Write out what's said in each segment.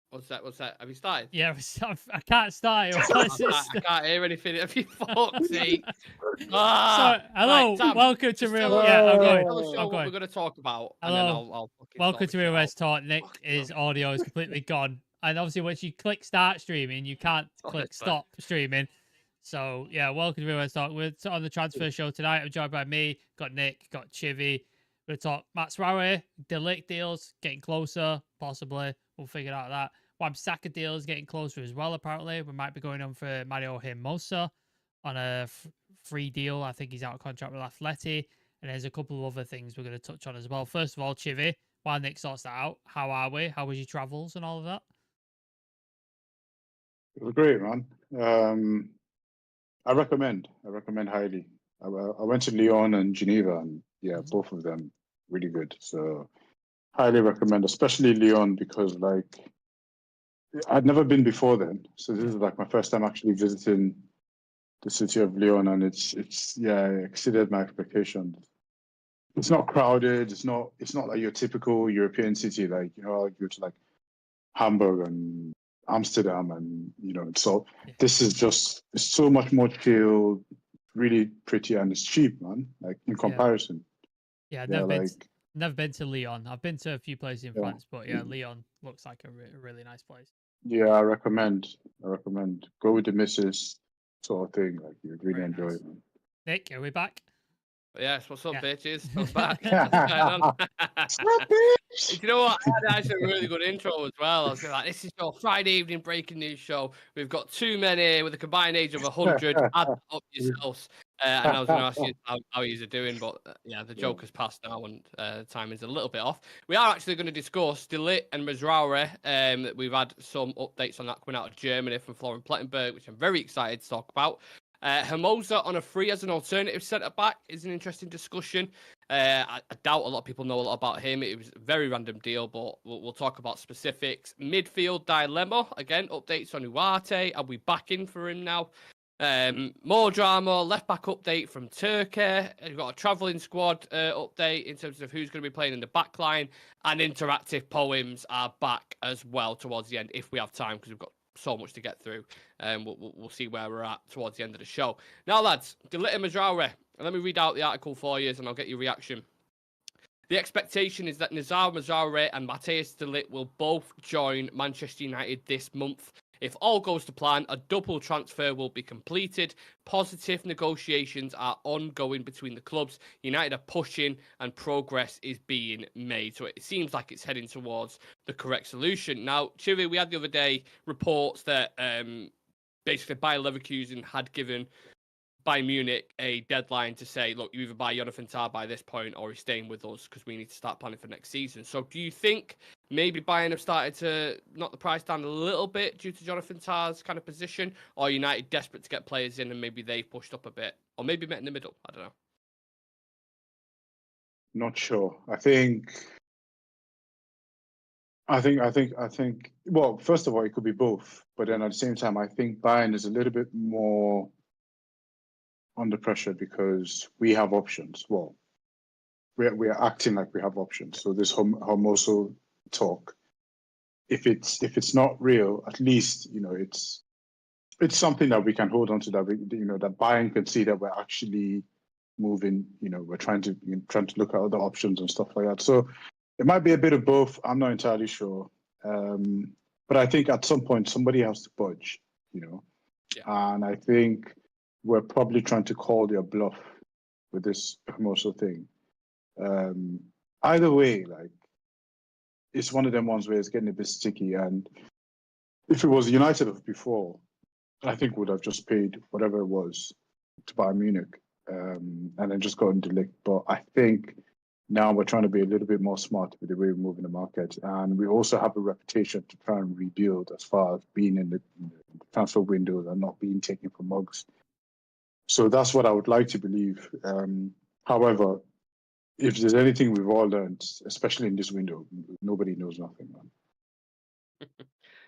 What's that? Have you started? Yeah, I can't start. I can't hear anything. Have you fuck's sake? So, hello, Right, Sam, welcome to just Real. tell us, Yeah, I'm going. tell us I'm what going. we're going to talk about, and then Hello, I'll fucking welcome sort to this shit Real out. Talk. Nick, his audio is completely gone, and obviously once you click start streaming, you can't click stop streaming. So yeah, welcome to Real Talk. We're on the transfer show tonight. I'm joined by me. Got Nick. Got Chivy. We're talk Mazraoui, De Ligt deals getting closer. Possibly we'll figure out that. Wan-Bissaka deal is getting closer as well. Apparently, we might be going on for Mario Hermoso on a free deal. I think he's out of contract with Atleti. And there's a couple of other things we're going to touch on as well. First of all, Chivy, while Nick sorts that out, how are we? How was your travels and all of that? It was great, man. I recommend highly. I went to Lyon and Geneva, and yeah, both of them really good. So highly recommend, especially Lyon, because like I'd never been before then. So this is like my first time actually visiting the city of Lyon, and it's it exceeded my expectations. It's not crowded. It's not like your typical European city, like you go to like Hamburg and Amsterdam, and so this is just so much more chill, really pretty, and it's cheap, man. Like in comparison. Yeah, never been to Lyon. I've been to a few places in France, but yeah, Lyon looks like a really nice place. Yeah, I recommend. Go with the missus, sort of thing. Like you'd really enjoy it, man. Nick, are we back? Yes, what's up, bitches? I'm back. What's going on? You know what? I had actually a really good intro as well. I was like, this is your Friday evening breaking news show. We've got 2 men here with a combined age of 100. Add up yourselves. And I was going to ask you how you're doing, but yeah, the joke has passed now and the timing's a little bit off. We are actually going to discuss De Ligt and Mazraoui. We've had some updates on that coming out of Germany from Florian Plettenberg, which I'm very excited to talk about. Hermoso on a free as an alternative centre-back is an interesting discussion. I doubt a lot of people know a lot about him. It was a very random deal, but we'll talk about specifics. Midfield dilemma. Again, updates on Ugarte. Are we back in for him now? More drama. Left-back update from Turkey. We've got a travelling squad update in terms of who's going to be playing in the back line. And interactive poems are back as well towards the end, if we have time, because we've got so much to get through. We'll see where we're at towards the end of the show. Now, lads, De Ligt and Mazraoui. Let me read out the article for you, and I'll get your reaction. The expectation is that Mazraoui and Mattjhis De Ligt will both join Manchester United this month. If all goes to plan, a double transfer will be completed. Positive negotiations are ongoing between the clubs. United are pushing and progress is being made. So it seems like it's heading towards the correct solution. Now, Chivy, we had the other day reports that basically Bayer Leverkusen had given Bayern Munich a deadline to say, look, you either buy Jonathan Tah by this point or he's staying with us because we need to start planning for next season. So do you think maybe Bayern have started to knock the price down a little bit due to Jonathan Tah's kind of position, or United desperate to get players in and maybe they've pushed up a bit, or maybe met in the middle? I don't know. Not sure. I think. Well, first of all, it could be both, but then at the same time, I think Bayern is a little bit more under pressure because we have options. Well, we are acting like we have options. So this Hermoso talk, if it's not real, at least it's something that we can hold on to, that that Bayern can see that we're actually moving. We're trying to look at other options and stuff like that. So it might be a bit of both. I'm not entirely sure, but I think at some point somebody has to budge. And I think we're probably trying to call their bluff with this Hermoso thing. Either way, like it's one of them ones where it's getting a bit sticky. And if it was United of before, I think would have just paid whatever it was to Bayern Munich, and then just gotten De Ligt. But I think now we're trying to be a little bit more smart with the way we move in the market, and we also have a reputation to try and rebuild as far as being in the transfer windows and not being taken for mugs. So that's what I would like to believe. However, if there's anything we've all learned, especially in this window, nobody knows nothing, man.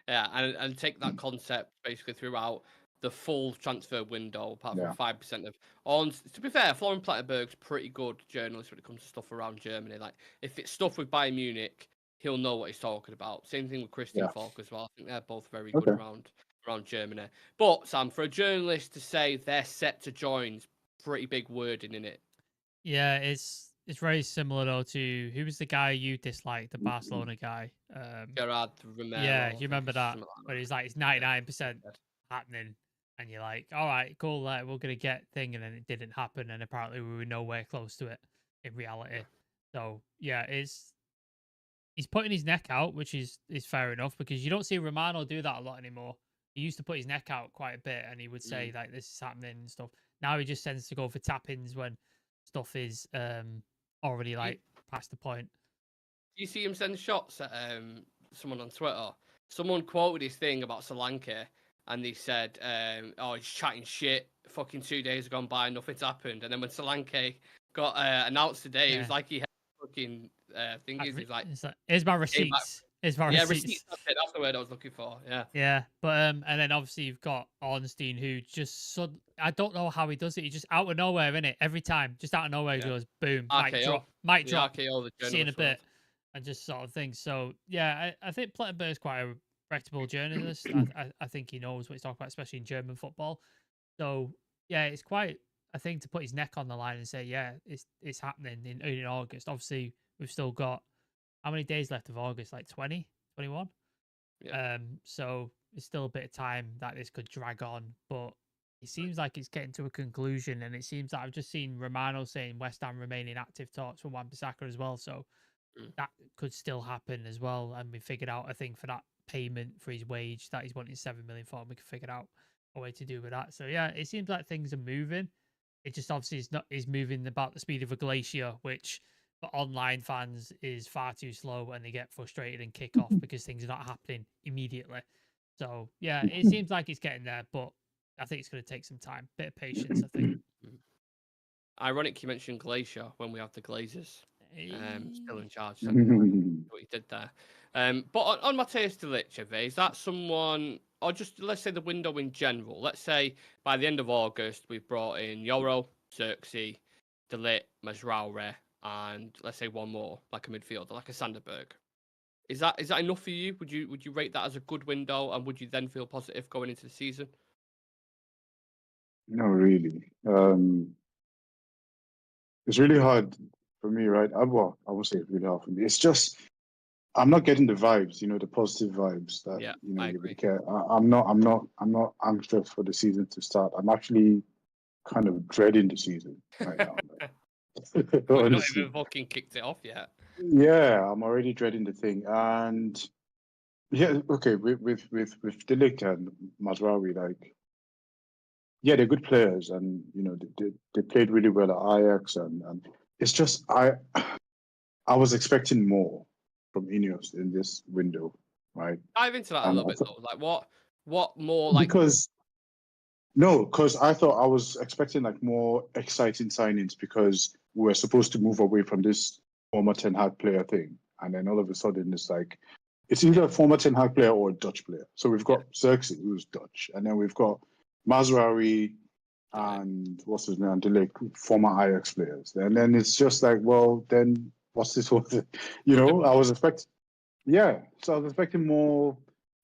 Yeah, and take that concept basically throughout the full transfer window, apart from 5% of on. To be fair, Florian Plettenberg's pretty good journalist when it comes to stuff around Germany. Like, if it's stuff with Bayern Munich, he'll know what he's talking about. Same thing with Christian Falk as well. I think they're both very good around Germany. But Sam, for a journalist to say they're set to join, pretty big wording in it. Yeah, it's very similar though to who was the guy you disliked, the Barcelona guy. Gerard Romero. Yeah, you remember that? But he's like it's 99% happening, and you're like, all right, cool, like, we're gonna get thing, and then it didn't happen, and apparently we were nowhere close to it in reality. So yeah, he's putting his neck out, which is fair enough, because you don't see Romano do that a lot anymore. He used to put his neck out quite a bit, and he would say like this is happening and stuff. Now he just tends to go for tap-ins when stuff is already like past the point. Do you see him send shots at someone on Twitter? Someone quoted his thing about Solanke, and they said, "Oh, he's chatting shit. Fucking 2 days have gone by, nothing's happened." And then when Solanke got announced today, it was like he had fucking thingies. He's like, "Here's my receipts." Here's my receipts. That's the word I was looking for. Yeah. Yeah, but and then obviously you've got Ornstein, who just I don't know how he does it. He just out of nowhere, innit? Every time, just out of nowhere, he goes boom, mic drop, see in a bit, and just sort of things. So yeah, I think Plettenberg is quite a reputable journalist. I think he knows what he's talking about, especially in German football. So yeah, it's quite a thing to put his neck on the line and say, yeah, it's happening in August. Obviously, we've still got how many days left of August? Like 20, 21? Yeah. So it's still a bit of time that this could drag on, but it seems like it's getting to a conclusion, and it seems that I've just seen Romano saying West Ham remain in active talks for Wan-Bissaka as well, so that could still happen as well. And we figured out a thing for that payment for his wage that he's wanting 7 million for, and we could figure out a way to do with that. So yeah, it seems like things are moving. It just obviously is moving about the speed of a glacier, which for online fans is far too slow, and they get frustrated and kick off because things are not happening immediately. So yeah, it seems like it's getting there, but I think it's going to take some time, bit of patience, I think. Ironic you mentioned Glacier when we have the Glazers still in charge. So what he did there. But on Mattjhis De Ligt, is that someone, or just let's say the window in general? Let's say by the end of August we've brought in Yoro, Xerxes, De Ligt, Mazraoui, and let's say one more, like a midfielder, like a Sanderberg. Is that enough for you? Would you rate that as a good window, and would you then feel positive going into the season? No, really. It's really hard for me, right? I won't say it's really hard for me. It's just I'm not getting the vibes, the positive vibes that I you agree. would care. I'm not anxious for the season to start. I'm actually kind of dreading the season right now. We've not even fucking kicked it off yet. Yeah, I'm already dreading the thing, and yeah, okay, with De Ligt and Mazraoui, like, yeah, they're good players, and they played really well at Ajax, and it's just I was expecting more from Ineos in this window, right? Dive into that a little bit though. Like what more like because I thought I was expecting like more exciting signings because we were supposed to move away from this former Ten Hag player thing, and then all of a sudden it's either a former Ten Hag player or a Dutch player. So we've got Xerxes, who's Dutch, and then we've got Mazraoui and what's his name, De Ligt, former Ajax players. And then it's just like, well, then what's this whole thing? I was expecting more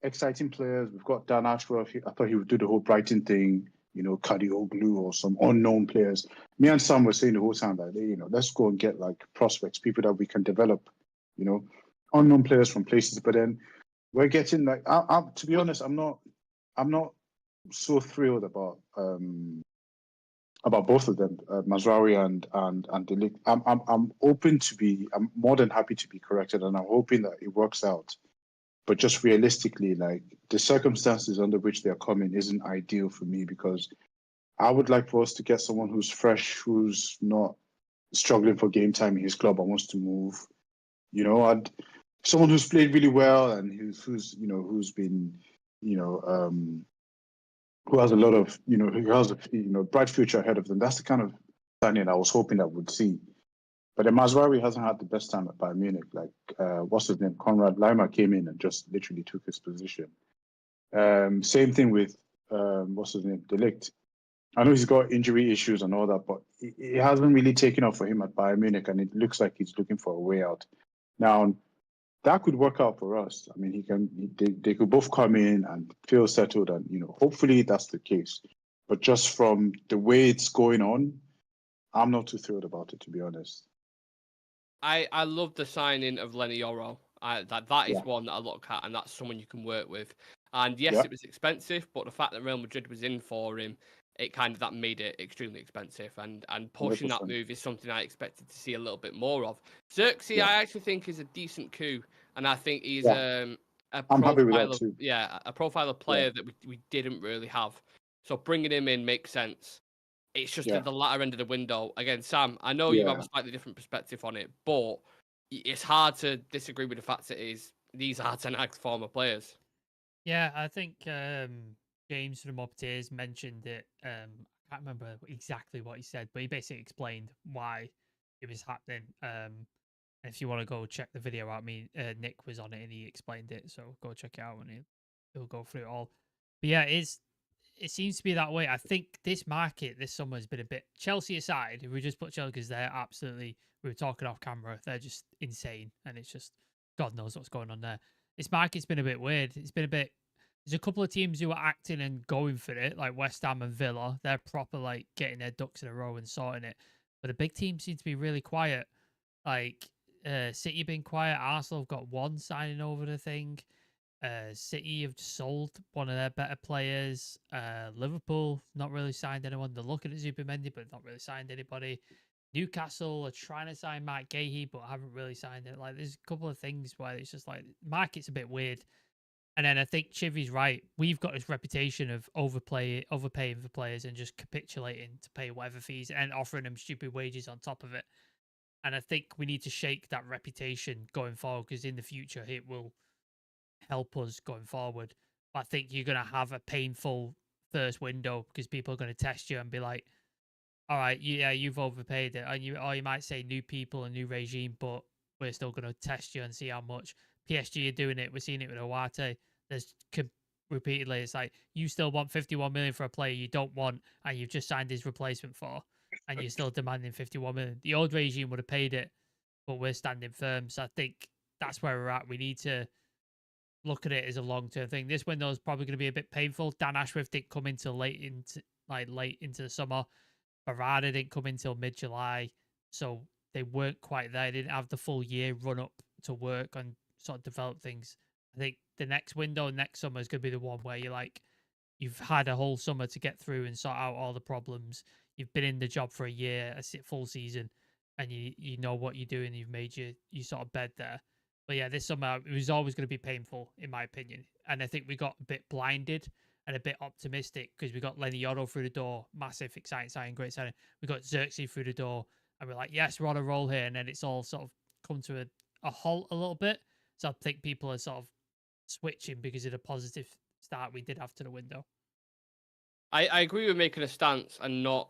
exciting players. We've got Dan Ashworth. I thought he would do the whole Brighton thing, Kadioglu or some unknown players. Me and Sam were saying the whole time that, let's go and get like prospects, people that we can develop, unknown players from places. But then we're getting like, to be honest, I'm not so thrilled about both of them, Mazraoui and De Ligt. I'm more than happy to be corrected, and I'm hoping that it works out. But just realistically, like, the circumstances under which they're coming isn't ideal for me, because I would like for us to get someone who's fresh, who's not struggling for game time in his club and wants to move. Someone who's played really well and who's been, who has a lot of, who has a bright future ahead of them. That's the kind of signing I was hoping I would see. But then Mazraoui hasn't had the best time at Bayern Munich. Like, what's his name? Konrad Laimer came in and just literally took his position. Same thing with, what's his name? De Ligt. I know he's got injury issues and all that, but it hasn't really taken off for him at Bayern Munich, and it looks like he's looking for a way out. Now, that could work out for us. I mean, they could both come in and feel settled, and hopefully that's the case. But just from the way it's going on, I'm not too thrilled about it, to be honest. I love the signing of Lenny Yoro. That is one that I look at, and that's someone you can work with. And yes, it was expensive, but the fact that Real Madrid was in for him, that made it extremely expensive. And pushing 100%. That move is something I expected to see a little bit more of. Xerxes, I actually think is a decent coup, and I think he's a profile of player that we didn't really have. So bringing him in makes sense. It's just at the latter end of the window. Again, Sam, I know you have a slightly different perspective on it, but it's hard to disagree with the fact that these are Ten Hag's former players. Yeah, I think James from Upstairs mentioned it. I can't remember exactly what he said, but he basically explained why it was happening. And if you want to go check the video out, Nick was on it and he explained it, so go check it out and he'll go through it all. But yeah, it seems to be that way. I think this market this summer has been a bit, Chelsea aside, if we just put Chelsea, because they're absolutely, we were talking off camera, they're just insane, and it's just God knows what's going on there. This market's been a bit weird. It's been a bit, there's a couple of teams who are acting and going for it, like West Ham and Villa. They're proper like getting their ducks in a row and sorting it. But the big teams seem to be really quiet. Like City have been quiet. Arsenal have got one signing over the thing. City have sold one of their better players. Liverpool not really signed anyone. They're looking at Zubimendi, but not really signed anybody. Newcastle are trying to sign Matt Gahey, but haven't really signed it. Like, there's a couple of things where it's just like market's a bit weird. And then I think Chivy's right. We've got this reputation of overpaying for players and just capitulating to pay whatever fees and offering them stupid wages on top of it. And I think we need to shake that reputation going forward, because in the future it will help us going forward. But I think you're going to have a painful first window, because people are going to test you and be like, all right, yeah, you've overpaid it. And you might say new people and new regime, but we're still going to test you and see how much. PSG are doing it. We're seeing it with Owate. There's repeatedly, it's like, you still want 51 million for a player you don't want, and you've just signed his replacement for, and you're still demanding 51 million. The old regime would have paid it, but we're standing firm. So I think that's where we're at. We need to look at it as a long-term thing. This window is probably going to be a bit painful. Dan Ashworth didn't come until late into the summer. Barada didn't come until mid-July, so they weren't quite there. They didn't have the full year run up to work and sort of develop things. I think the next window, next summer, is going to be the one where you've had a whole summer to get through and sort out all the problems. You've been in the job for a year, a full season, and you know what you're doing. You've made your sort of bed there. But yeah, this summer, it was always going to be painful, in my opinion. And I think we got a bit blinded and a bit optimistic, because we got Lenny Yoro through the door, massive, exciting signing, great signing. We got Xerxes through the door, and we're like, yes, we're on a roll here. And then it's all sort of come to a halt a little bit. So I think people are sort of switching because of the positive start we did after the window. I agree with making a stance and not,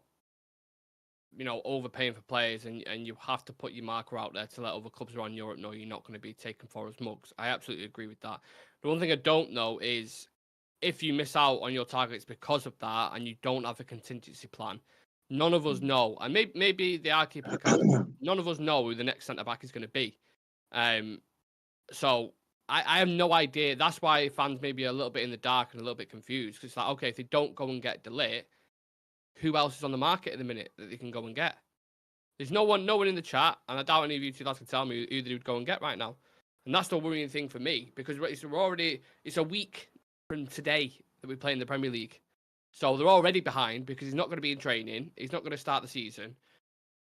overpaying for players, and you have to put your marker out there to let other clubs around Europe know you're not going to be taken for as mugs. I absolutely agree with that. The one thing I don't know is, if you miss out on your targets because of that and you don't have a contingency plan, none of us know, and maybe they are keeping account. None of us know who the next centre-back is going to be. So I have no idea. That's why fans may be a little bit in the dark and a little bit confused, because it's like, okay, if they don't go and get De Ligt, who else is on the market at the minute that they can go and get? There's no one in the chat, and I doubt any of you two lads can tell me who they would go and get right now. And that's the worrying thing for me, because it's a week from today that we play in the Premier League. So they're already behind, because he's not going to be in training. He's not going to start the season.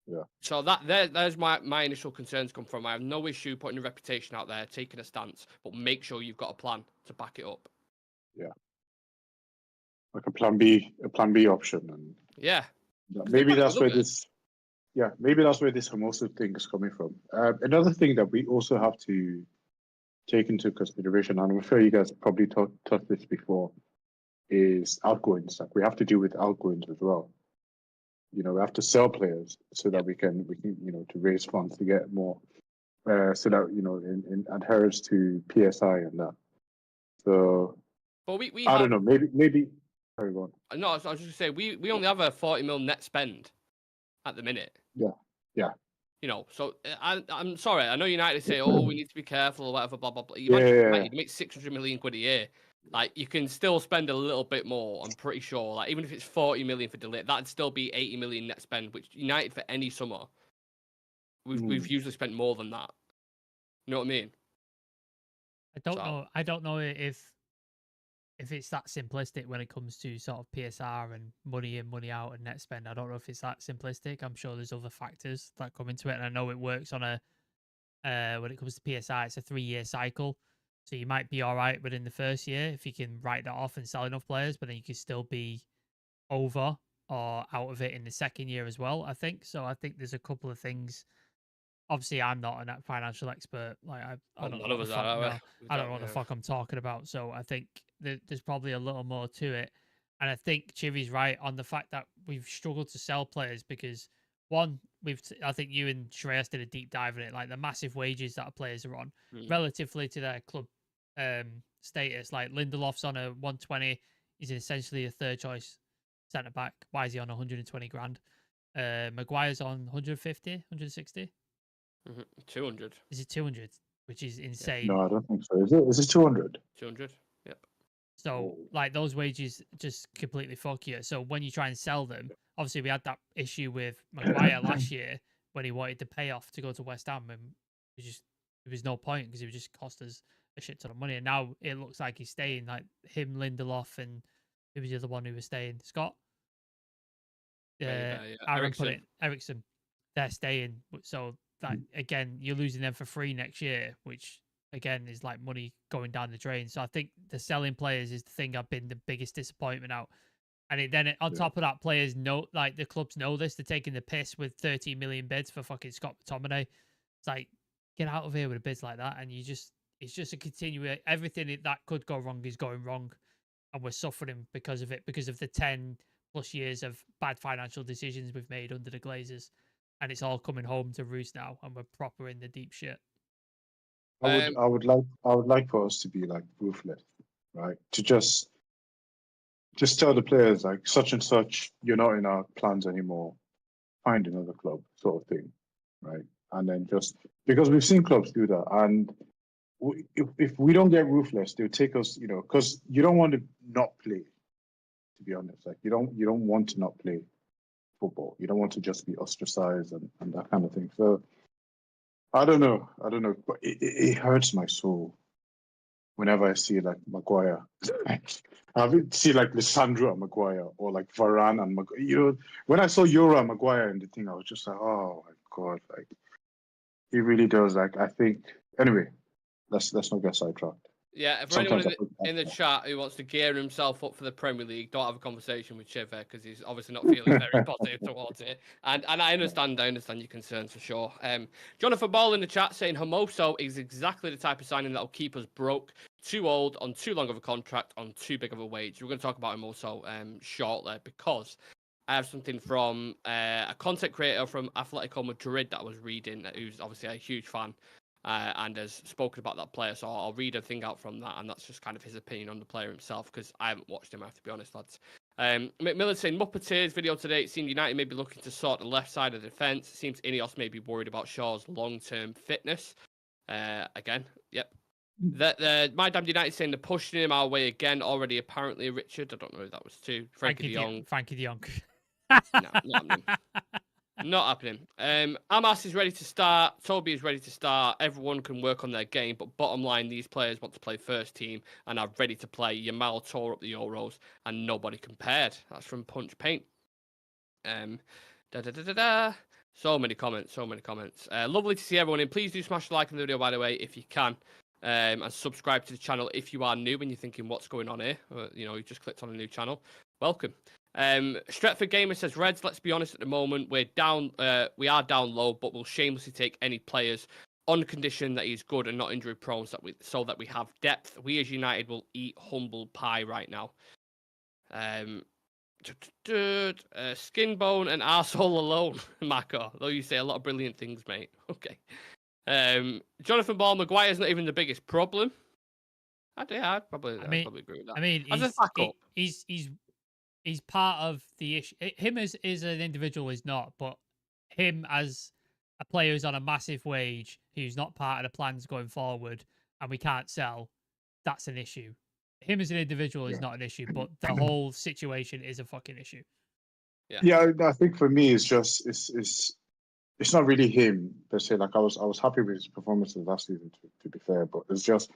Yeah. So there's my initial concerns come from. I have no issue putting a reputation out there, taking a stance, but make sure you've got a plan to back it up. Yeah. Like a plan B option. And yeah. Maybe that's where this Hermoso thing is coming from. Another thing that we also have to take into consideration, and I'm sure you guys have probably touched this before, is outgoings. Like, we have to deal with outgoings as well. We have to sell players so that we can to raise funds to get more, so that in adherence to PSI and that. So, but we I don't know. Maybe. Sorry, go on. No, I was just gonna say we only have a 40 mil net spend at the minute. Yeah. You know, so I'm sorry. I know United say, "Oh, we need to be careful," or whatever, blah blah blah. You make 600 million quid a year. Like, you can still spend a little bit more. I'm pretty sure. Like, even if it's 40 million for De Ligt, that'd still be 80 million net spend. Which United for any summer, we've usually spent more than that. You know what I mean? I don't know. I don't know if it's that simplistic when it comes to sort of PSR and money in, money out, and net spend. I don't know if it's that simplistic. I'm sure there's other factors that come into it, and I know it works on a when it comes to PSR, it's a 3-year cycle. So you might be all right within the first year if you can write that off and sell enough players, but then you can still be over or out of it in the second year as well, I think. So I think there's a couple of things. Obviously, I'm not a financial expert. Like, I don't know what the fuck. No, I don't know what the fuck I'm talking about. So I think there's probably a little more to it. And I think Chivy's right on the fact that we've struggled to sell players because, one, I think you and Shreyas did a deep dive in it, like the massive wages that our players are on relatively to their club status. Like, Lindelof's on a 120, he's essentially a third choice centre back. Why is he on 120 grand? Maguire's on 150, 160. 200. Is it 200? Which is insane. No, I don't think so. Is it 200? 200. Yep. So, like, those wages just completely fuck you. So when you try and sell them, obviously we had that issue with Maguire last year when he wanted to pay off to go to West Ham, and there was no point because it would just cost us a shit ton of money. And now it looks like he's staying. Like him, Lindelof, and who was the other one who was staying? Scott. Ericsson. They're staying. So that again, you're losing them for free next year, which again is like money going down the drain. So I think the selling players is the thing I've been the biggest disappointment out. And then on top of that, players know, like the clubs know this. They're taking the piss with 13 million bids for fucking Scott McTominay. It's like, get out of here with a bids like that. And it's just a continuation. Everything that could go wrong is going wrong. And we're suffering because of it, because of the 10 plus years of bad financial decisions we've made under the Glazers. And it's all coming home to roost now, and we're proper in the deep shit. I would like for us to be like ruthless, right? To just tell the players like such and such, you're not in our plans anymore. Find another club, sort of thing, right? And then just because we've seen clubs do that, and if we don't get ruthless, they'll take us, you know, because you don't want to not play. To be honest, like you don't want to not play football. You don't want to just be ostracized and that kind of thing. So I don't know, but it hurts my soul whenever I see like Maguire. I see like Lissandro and Maguire, or like Varane and Maguire. You know, when I saw Euro and Maguire in the thing, I was just like, oh my god, like he really does. Like I think anyway, let's not get sidetracked. Yeah, for anyone in the chat who wants to gear himself up for the Premier League, don't have a conversation with Chiver because he's obviously not feeling very positive towards it. And I understand your concerns for sure. Jonathan Ball in the chat saying Hermoso is exactly the type of signing that will keep us broke, too old, on too long of a contract, on too big of a wage. We're going to talk about Hermoso shortly because I have something from a content creator from Atletico Madrid that I was reading, who's obviously a huge fan. And has spoken about that player, so I'll read a thing out from that, and that's just kind of his opinion on the player himself, because I haven't watched him, I have to be honest, lads. McMillan saying, Muppet's video today, it seemed United may be looking to sort the left side of the defence. It seems Ineos may be worried about Shaw's long-term fitness. Again, yep. My damn United saying they're pushing him our way again already, apparently, Richard. I don't know who that was too. Frankie de Jong. Frankie de Jong. No, not happening. Not happening. Amas is ready to start. Toby is ready to start. Everyone can work on their game, but bottom line, these players want to play first team and are ready to play. Yamal tore up the Euros and nobody compared. That's from Punch Paint. So many comments. Lovely to see everyone in. Please do smash the like on the video, by the way, if you can. And subscribe to the channel if you are new and you're thinking, what's going on here? You just clicked on a new channel. Welcome. Stretford Gamer says, Reds, let's be honest, at the moment we are down low, but we'll shamelessly take any players on condition that he's good and not injury prone, so that we have depth. We as United will eat humble pie right now. Skin bone and arsehole alone, Mako. Though you say a lot of brilliant things, mate. Okay. Jonathan Ball, Maguire's not even the biggest problem. I'd probably agree with that. I mean, he's part of the issue. Him as an individual is not, but him as a player who's on a massive wage, who's not part of the plans going forward, and we can't sell, that's an issue. Him as an individual is not an issue, but the whole situation is a fucking issue. Yeah, I think for me, it's just it's not really him per se. Like I was happy with his performance last season, to be fair, but it's just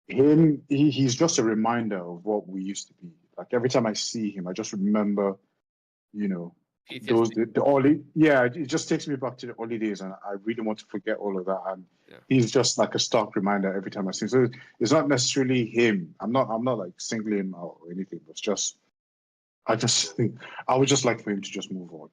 him. He's just a reminder of what we used to be. Like every time I see him, I just remember, the early. Yeah, it just takes me back to the early days, and I really want to forget all of that. And he's just like a stark reminder every time I see him. So it's not necessarily him. I'm not like singling him out or anything. But it's just, I would just like for him to just move on.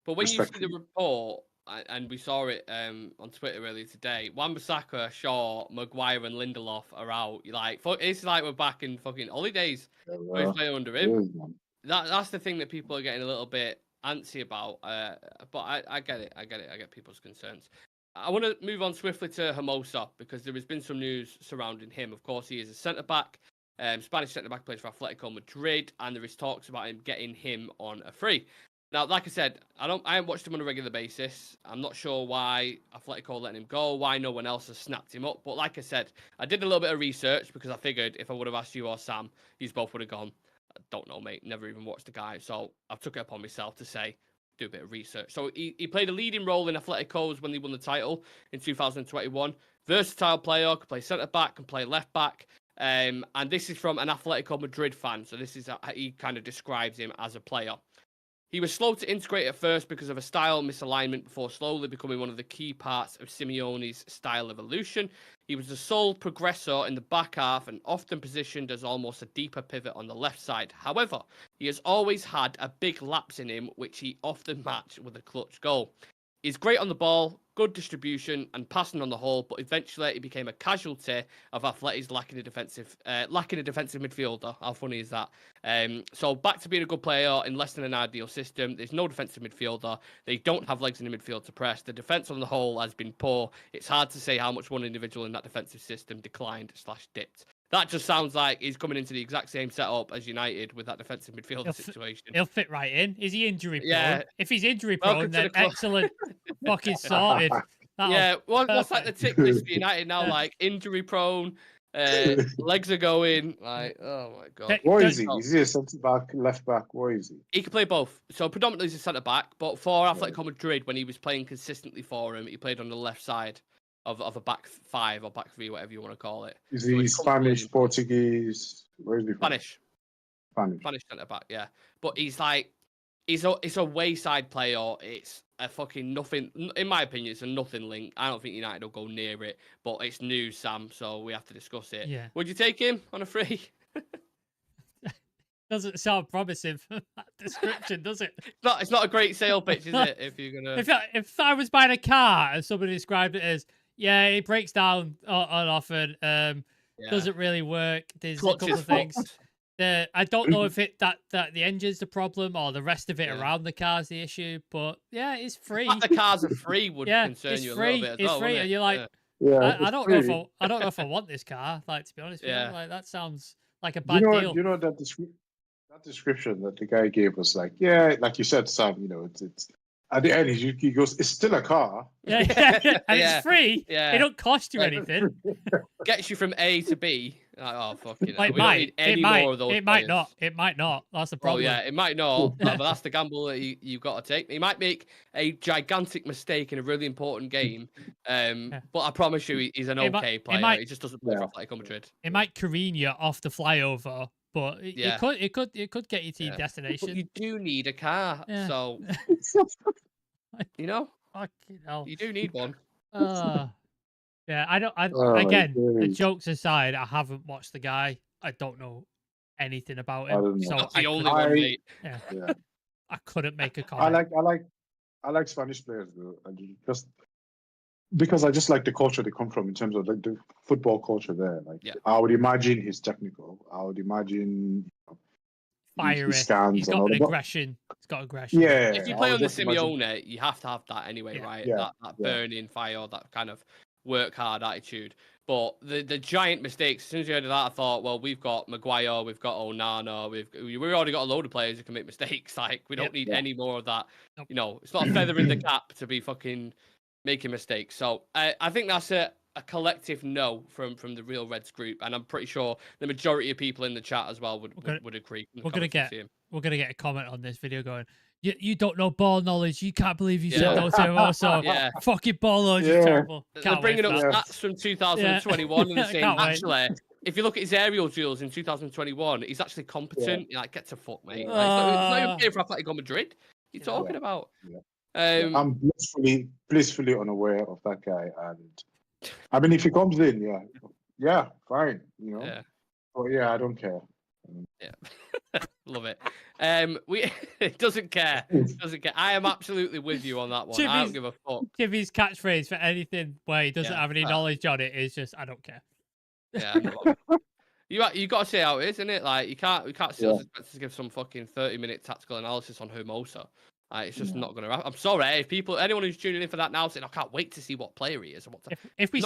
But when you see the report, and we saw it on Twitter earlier today, Wan-Bissaka, Shaw, Maguire, and Lindelof are out. It's like we're back in fucking holidays. We're playing under him. That's the thing that people are getting a little bit antsy about. But I get it. I get people's concerns. I want to move on swiftly to Hermoso because there has been some news surrounding him. Of course, he is a centre back. Spanish centre back, plays for Atletico Madrid, and there is talks about him getting him on a free. Now, like I said, I haven't watched him on a regular basis. I'm not sure why Atletico letting him go, why no one else has snapped him up. But like I said, I did a little bit of research because I figured if I would have asked you or Sam, you both would have gone, I don't know, mate, never even watched the guy. So I took it upon myself to say, do a bit of research. So he played a leading role in Atletico's when they won the title in 2021. Versatile player, can play centre-back, can play left-back. And this is from an Atletico Madrid fan. So this is how he kind of describes him as a player. He was slow to integrate at first because of a style misalignment before slowly becoming one of the key parts of Simeone's style evolution. He was the sole progressor in the back half and often positioned as almost a deeper pivot on the left side. However, he has always had a big lapse in him, which he often matched with a clutch goal. He's great on the ball, good distribution and passing on the whole, but eventually he became a casualty of Atleti's lacking a defensive midfielder. How funny is that? So back to being a good player in less than an ideal system. There's no defensive midfielder. They don't have legs in the midfield to press. The defence on the whole has been poor. It's hard to say how much one individual in that defensive system declined/dipped. That just sounds like he's coming into the exact same setup as United with that defensive midfielder situation. He'll fit right in. Is he injury prone? Yeah. If he's injury prone, then excellent. Fucking sorted. What's like the tick list for United now? Like injury prone, legs are going. Like, oh my god. What is he? Is he a centre back, left back? What is he? He can play both. So predominantly he's a centre back, but for Atletico Madrid, when he was playing consistently for him, he played on the left side of a back five or back three, whatever you want to call it. Is he Spanish, Portuguese? Where is he from? Spanish centre back, yeah. But he's like, it's a wayside player. It's a fucking nothing. In my opinion, it's a nothing link. I don't think United will go near it. But it's news, Sam, so we have to discuss it. Yeah. Would you take him on a free? Doesn't sound promising for that description, does it? It's not a great sale pitch, is it? If you're gonna, if I was buying a car and somebody described it as, it breaks down on often, doesn't really work. There's a couple of things. I don't know if that the engine's the problem or the rest of it around the car's the issue, but it's free. The cars are free would concern you a little bit as well. It's free, and you're like, I don't know if I want this car. Like, to be honest with you, like that sounds like a bad deal. You know that description that the guy gave was like, like you said, Sam. It's at the end he goes, it's still a car. And it's free. It don't cost you anything. Gets you from A to B. Like, oh fucking! It might. It might not. It might not. That's the problem. Oh yeah, it might not. But that's the gamble that you've got to take. He might make a gigantic mistake in a really important game. But I promise you, he's an okay player. He just doesn't play for Atletico Madrid. It might careen you off the flyover, but it could get you to your destination. But you do need a car, so Fucking hell. You do need one. Again, the jokes aside, I haven't watched the guy. I don't know anything about him. So that's the only one, mate. I couldn't make a comment. I like Spanish players though, just because I just like the culture they come from in terms of like the football culture there. Like, I would imagine he's technical. I would imagine fiery. He's got aggression. He's got aggression. Yeah. If you play on the Simeone, you have to have that anyway, right? That burning fire, that kind of work hard attitude. But the giant mistakes, as soon as you heard of that, I thought, well, we've got Maguire, we've got Onana, we've already got a load of players who can make mistakes. Like, we don't need any more of that. Nope. It's not a feather in the cap to be fucking making mistakes. So I think that's a collective no from the Real Reds group, and I'm pretty sure the majority of people in the chat as well would agree. We're gonna get a comment on this video going, you don't know ball knowledge. You can't believe you said no to Hermoso. Yeah, fucking ball knowledge is terrible. They're bringing up stats from 2021 and saying actually, if you look at his aerial duels in 2021, he's actually competent. You're like, get to fuck, mate. Like, it's not even playing for Atletico Madrid. You're talking about. I'm blissfully unaware of that guy, and I mean, if he comes in, fine, you know. But I don't care. Love it. It doesn't care. I am absolutely with you on that one. I don't give a fuck. Jimmy's catchphrase for anything where he doesn't have any knowledge on it is just, I don't care. Yeah, you got to say how it is, isn't it? Like we can't still expect to give some fucking 30-minute tactical analysis on Hermoso. It's just not going to happen. I'm sorry if anyone who's tuning in for that now saying I can't wait to see what player he is. If we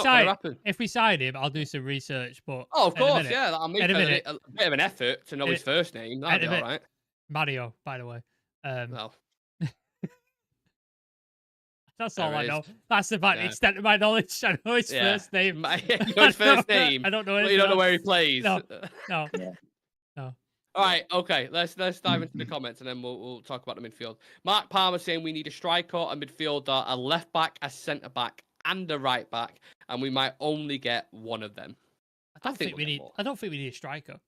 sign him, I'll do some research. But of course, I'll make a bit of an effort to know his first name. That'd be all right. Mario, by the way. Well. That's all I know. That's about the extent of my knowledge. I know his first name. His first name. I don't know. But you don't know where he plays. No. All right, okay. Let's dive into the comments and then we'll talk about the midfield. Mark Palmer saying we need a striker, a midfielder, a left back, a centre back, and a right back, and we might only get one of them. I don't think we need a striker.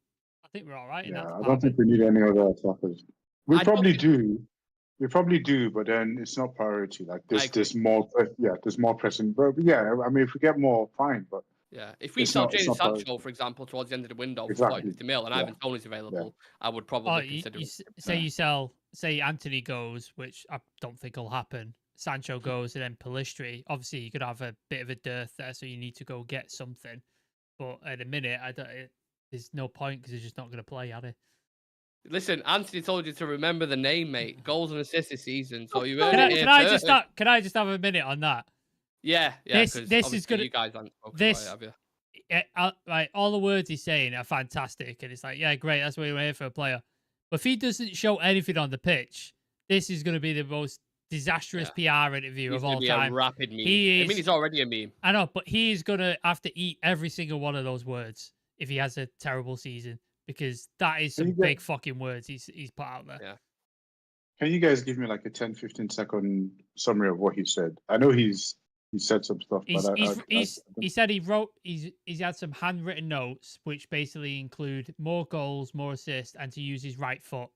I think we're all right in that. I don't think we need any other attackers. We probably do, but then it's not priority. Like there's more pressing. But I mean, if we get more, fine. But if we sell Jadon Sancho, for example, towards the end of the window for 40-50 mil, and Ivan Toney's available, I would probably consider it. Say Antony goes, which I don't think will happen. Sancho goes, and then Pellistri. Obviously, you could have a bit of a dearth there, so you need to go get something. But at a minute, there's no point because he's just not going to play, are they? Listen, Antony told you to remember the name, mate. Goals and assists this season. So you can I just have a minute on that? Yeah. This is gonna. You guys haven't spoken about it, have you? Like all the words he's saying are fantastic, and it's like, yeah, great. That's what we're here for a player. But if he doesn't show anything on the pitch, this is going to be the most disastrous PR interview of all time. A rapid meme. He's already a meme. I know, but he's going to have to eat every single one of those words if he has a terrible season. Because that is some big fucking words he's put out there. Yeah. Can you guys give me like a 10-15 second summary of what he said? I know he said some stuff. He said he's had some handwritten notes which basically include more goals, more assists, and to use his right foot.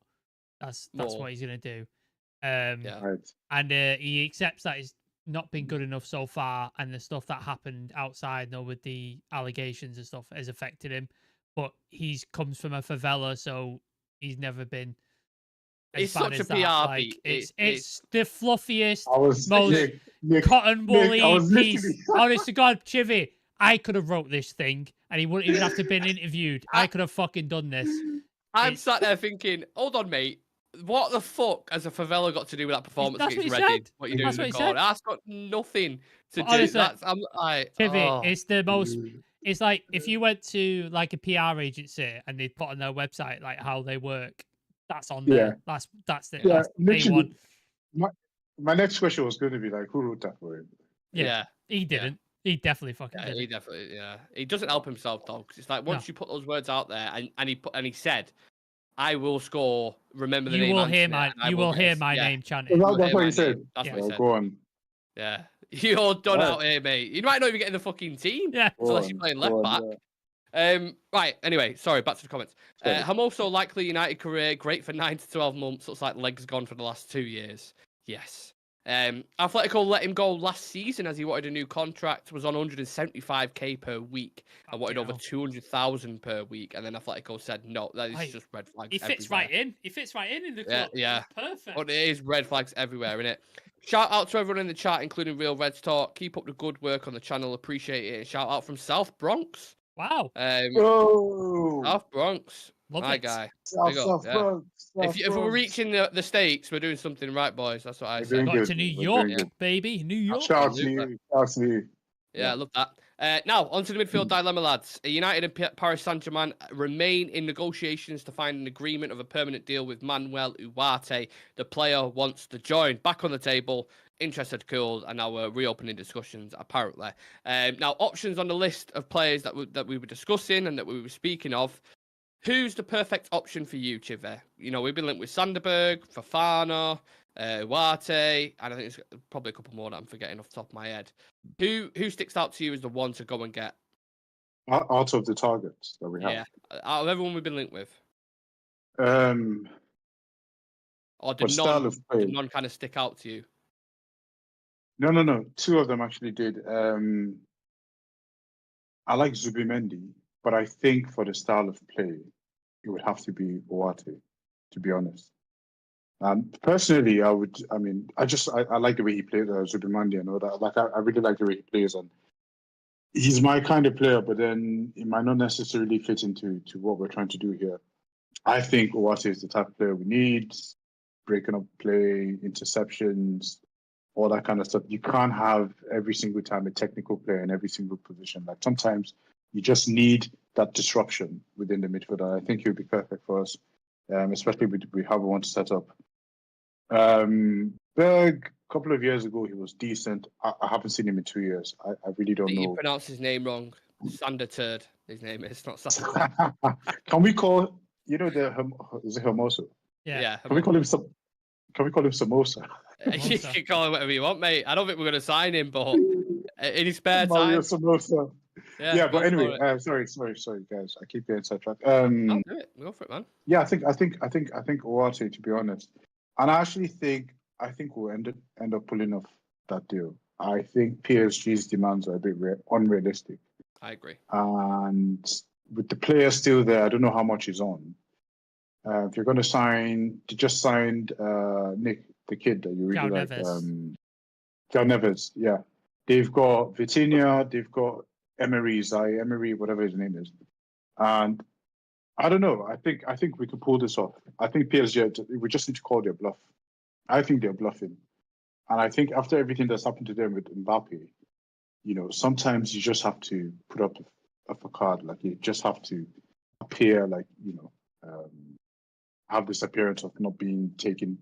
That's what he's gonna do. And he accepts that he's not been good enough so far, and the stuff that happened outside, with the allegations and stuff, has affected him. But he comes from a favela, so he's never been. It's such a PR beat. It's the fluffiest, most cotton woolly piece. Honest to God, Chivy, I could have wrote this thing, and he wouldn't even have to been interviewed. I could have fucking done this. I'm sat there thinking, hold on, mate. What the fuck has a favela got to do with that performance against Reading? What you doing in the corner? That's got nothing to do. Chivy, it's the most. It's like if you went to like a PR agency and they put on their website like how they work. That's on there. That's literally. My next question was going to be like, who wrote that for him? Yeah. He didn't. He definitely fucking didn't. He definitely, He doesn't help himself though, because it's like once you put those words out there, and he said, "I will score." Remember the name. You will hear my name chanted. That's what he said. That's what he said. Go on. Yeah. You're done out here, mate. You might not even get in the fucking team. Yeah. Unless you're playing left back. Right. Anyway, sorry. Back to the comments. Hermoso likely United career great for 9 to 12 months. Looks like legs gone for the last 2 years. Yes. Atletico let him go last season as he wanted a new contract. Was on 175k per week and wanted over 200,000 per week. And then Atletico said no. That is just red flags. He fits right in. He fits right in the club. Yeah. Perfect. But it is red flags everywhere, innit? Shout out to everyone in the chat, including Real Reds Talk. Keep up the good work on the channel. Appreciate it. And shout out from South Bronx. Wow. South Bronx. My guy. South Bronx. If we're reaching the States, we're doing something right, boys. That's what I say. Got to New York, baby. New York. Shout out to you. Yeah, I love that. Now, onto the midfield dilemma, lads. United and Paris Saint-Germain remain in negotiations to find an agreement of a permanent deal with Manuel Ugarte. The player wants to join. Back on the table, interest had cooled, and now we're reopening discussions, apparently. Now, options on the list of players that we were discussing and that we were speaking of. Who's the perfect option for you, Civir? You know, we've been linked with Sanderberg, Fofana, Wate, and I think there's probably a couple more that I'm forgetting off the top of my head. Who sticks out to you as the one to go and get? Out of the targets that we have. Yeah, out of everyone we've been linked with. Or did none kind of stick out to you? No. 2 of them actually did. I like Zubimendi, but I think for the style of play, it would have to be Wate, to be honest. Personally, I like the way he plays Zubimendi and all that. Like, I really like the way he plays, and he's my kind of player, but then it might not necessarily fit into what we're trying to do here. I think Wate is the type of player we need, breaking up play, interceptions, all that kind of stuff. You can't have every single time a technical player in every single position. Like, sometimes you just need that disruption within the midfield. And I think he'll be perfect for us, especially with how we want to set up. Berg, a couple of years ago, he was decent. I haven't seen him in 2 years. I really don't know. You pronounced his name wrong. Sander Turd, his name is, not Sander. Can we call, is it Hermoso? Yeah. Can we call him Samosa? You can call him whatever you want, mate. I don't think we're going to sign him, but in his spare Mario time. Samosa. Yeah, but anyway, sorry, guys. I keep getting sidetracked. I'll do it. Go for it, man. Yeah, I think Owate, to be honest, and I actually think we'll end up pulling off that deal. I think PSG's demands are a bit unrealistic. I agree. And with the player still there, I don't know how much he's on. If you're going to sign, they just signed Nick, the kid that you really like, João Neves. Yeah, they've got Vitinha, they've got Emery, whatever his name is, and I don't know. I think we could pull this off. I think PSG, we just need to call their bluff. I think they're bluffing, and I think after everything that's happened to them with Mbappe, sometimes you just have to put up a facade. Like, you just have to appear like, have this appearance of not being taken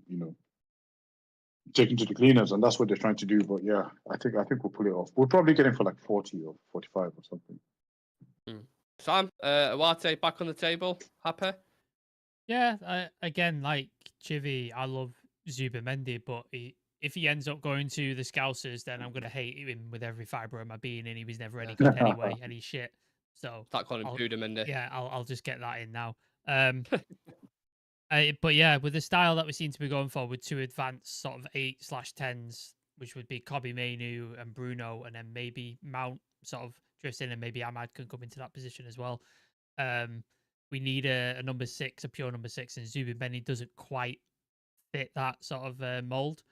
to the cleaners, and that's what they're trying to do. But yeah, I think we'll pull it off. We'll probably get him for like 40 or 45 or something. Sam, Wate back on the table. Happy? Yeah, again, like Chivy, I love Zubimendi, but if he ends up going to the Scousers, then I'm going to hate him with every fibre of my being, and he was never any good anyway, and he's shit. So start calling him Zubimendi. Yeah, I'll just get that in now. But yeah, with the style that we seem to be going for, with 2 advanced sort of 8/10s, which would be Kobbie Mainoo and Bruno, and then maybe Mount sort of drifts in, and maybe Ahmad can come into that position as well. We need a number 6, a pure number 6, and Zubimendi doesn't quite fit that sort of mold.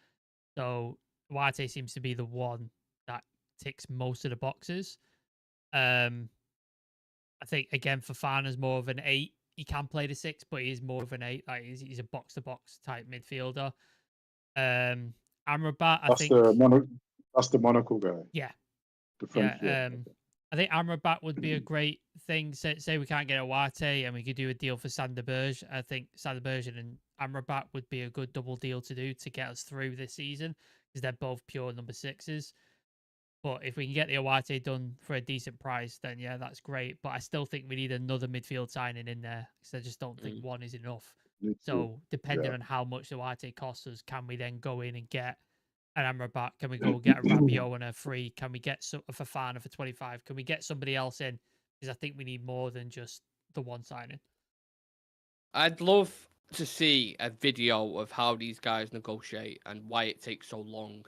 So Wate seems to be the one that ticks most of the boxes. I think, again, Fofana's more of an 8. He can play the 6, but he's more of an 8. Like, he's a box-to-box type midfielder. Amrabat, I think that's the Monaco guy. Yeah. The French, I think Amrabat would be a great thing. Say we can't get a Wate and we could do a deal for Sanderberg. I think Sanderberg and Amrabat would be a good double deal to do to get us through this season, because they're both pure number 6s. But if we can get the Awate done for a decent price, then yeah, that's great. But I still think we need another midfield signing in there, because I just don't think one is enough. So depending on how much the Awate costs us, can we then go in and get an Amrabat? Can we go get a Rabiot and a free? Can we get a Fofana for 25? Can we get somebody else in? Because I think we need more than just the one signing. I'd love to see a video of how these guys negotiate and why it takes so long.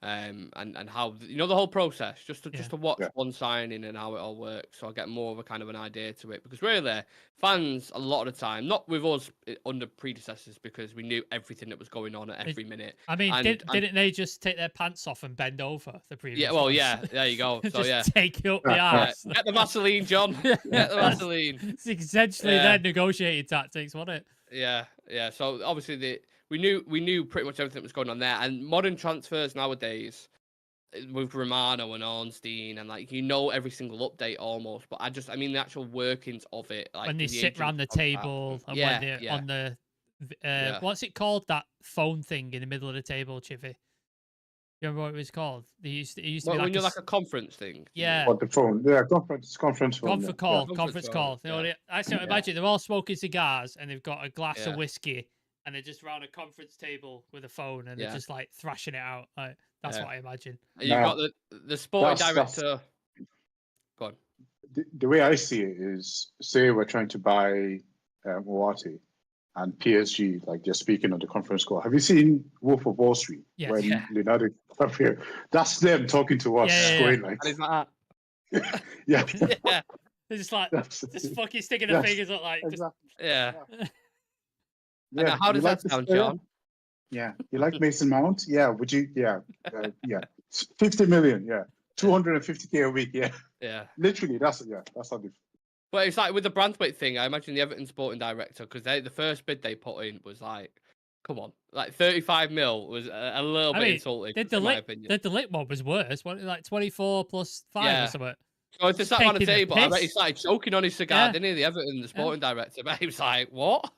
And how, the whole process, just to watch one signing and how it all works, so I get more of a kind of an idea to it. Because really, fans a lot of the time, not with us under predecessors, because we knew everything that was going on at every minute. I mean, didn't they just take their pants off and bend over the previous? Yeah, well, ones? yeah, there you go. So just take it up the arse. Get the Vaseline, John. Get the Vaseline. It's essentially their negotiating tactics, wasn't it? Yeah. So obviously we knew pretty much everything that was going on there. And modern transfers nowadays, with Romano and Ornstein, and every single update almost. But I mean the actual workings of it, like when they sit around the table and when they're on the what's it called, that phone thing in the middle of the table, Chivy? You remember what it was called? It used to be when like you're like a conference thing. Yeah. What, the phone? Yeah, conference phone. Conference call. Conference call. Yeah. I imagine they're all smoking cigars and they've got a glass of Yeah. whiskey and they're just around a conference table with a phone and they're just like thrashing it out. Like, that's what I imagine. And you've got the sporting director. Go on. The way I see it is, say we're trying to buy Moati and PSG, like they're speaking on the conference call. Have you seen Wolf of Wall Street? Yes. When Leonardo DiCaprio, that's them talking to us, going like, and it's like that. yeah. They're just like, just fucking sticking their fingers up like, exactly. Yeah. Yeah. How does that sound, John? Yeah. You like Mason Mount? Yeah. Would you? Yeah. Yeah. 50 million. Yeah. 250K a week. Yeah. Yeah. Literally, that's how they. But it's like with the Branthwaite thing, I imagine the Everton sporting director, because the first bid they put in was like, come on, like 35 mil was a little bit insulting. In my opinion. The De Ligt one was worse. What, like 24 plus 5 or something? So if they sat on the table, I bet he started choking on his cigar, didn't he? The Everton, the sporting director, but he was like, what?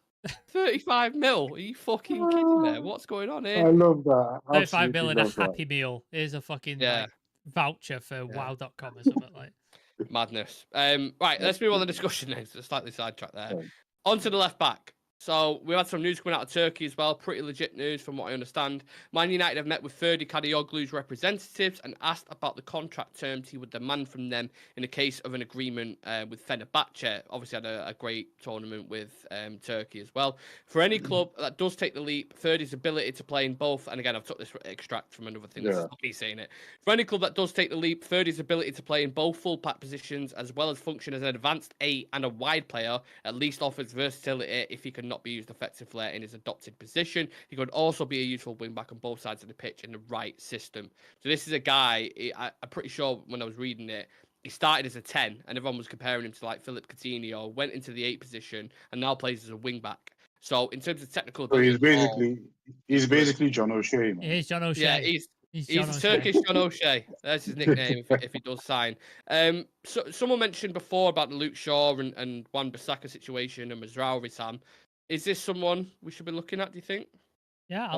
35 mil? Are you fucking kidding me? What's going on here? I love that. 35 mil and a happy meal. Here's a fucking like, voucher for wow.com or something like. Madness. Right, let's move on to the discussion next. Slightly sidetracked there. On to the left back. So we had some news coming out of Turkey as well. Pretty legit news from what I understand. Man United have met with Ferdi Kadioglu's representatives and asked about the contract terms he would demand from them in the case of an agreement with Fenerbahce. Obviously had a great tournament with Turkey as well. For any club that does take the leap, Ferdi's ability to play in both, and again, I've took this extract from another thing, that's not me saying it. For any club that does take the leap, Ferdi's ability to play in both full-back positions as well as function as an advanced 8 and a wide player at least offers versatility if he can not be used effectively in his adopted position. He could also be a useful wing back on both sides of the pitch in the right system. So this is a guy, I'm pretty sure when I was reading it, he started as a 10 and everyone was comparing him to like Philip Coutinho, went into the 8 position and now plays as a wing back. So in terms of technical ability, he's basically John O'Shea. Man. He is John O'Shea. Yeah, he's Turkish John O'Shea. That's his nickname if he does sign. So someone mentioned before about the Luke Shaw and Wan-Bissaka situation and Mazraoui, Sam. Is this someone we should be looking at, do you think? Yeah, I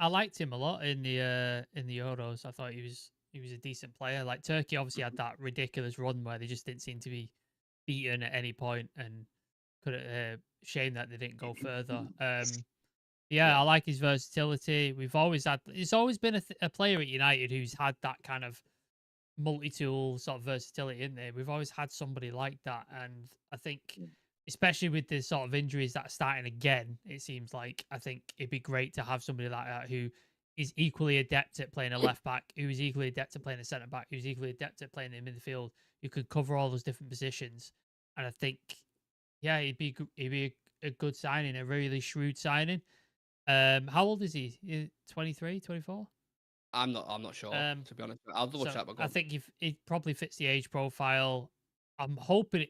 liked him a lot in the Euros. I thought he was a decent player. Like Turkey obviously had that ridiculous run where they just didn't seem to be beaten at any point, and shame that they didn't go further. I like his versatility. It's always been a player at United who's had that kind of multi-tool sort of versatility in there. We've always had somebody like that, and I think, especially with the sort of injuries that are starting again, it seems like I think it'd be great to have somebody like that who is equally adept at playing a left back, who is equally adept at playing a centre back, who's equally adept at playing in midfield, who could cover all those different positions. And I think, he'd be a good signing, a really shrewd signing. How old is he? 23, 24? I'm not sure, to be honest. I'll double check. I think he probably fits the age profile. I'm hoping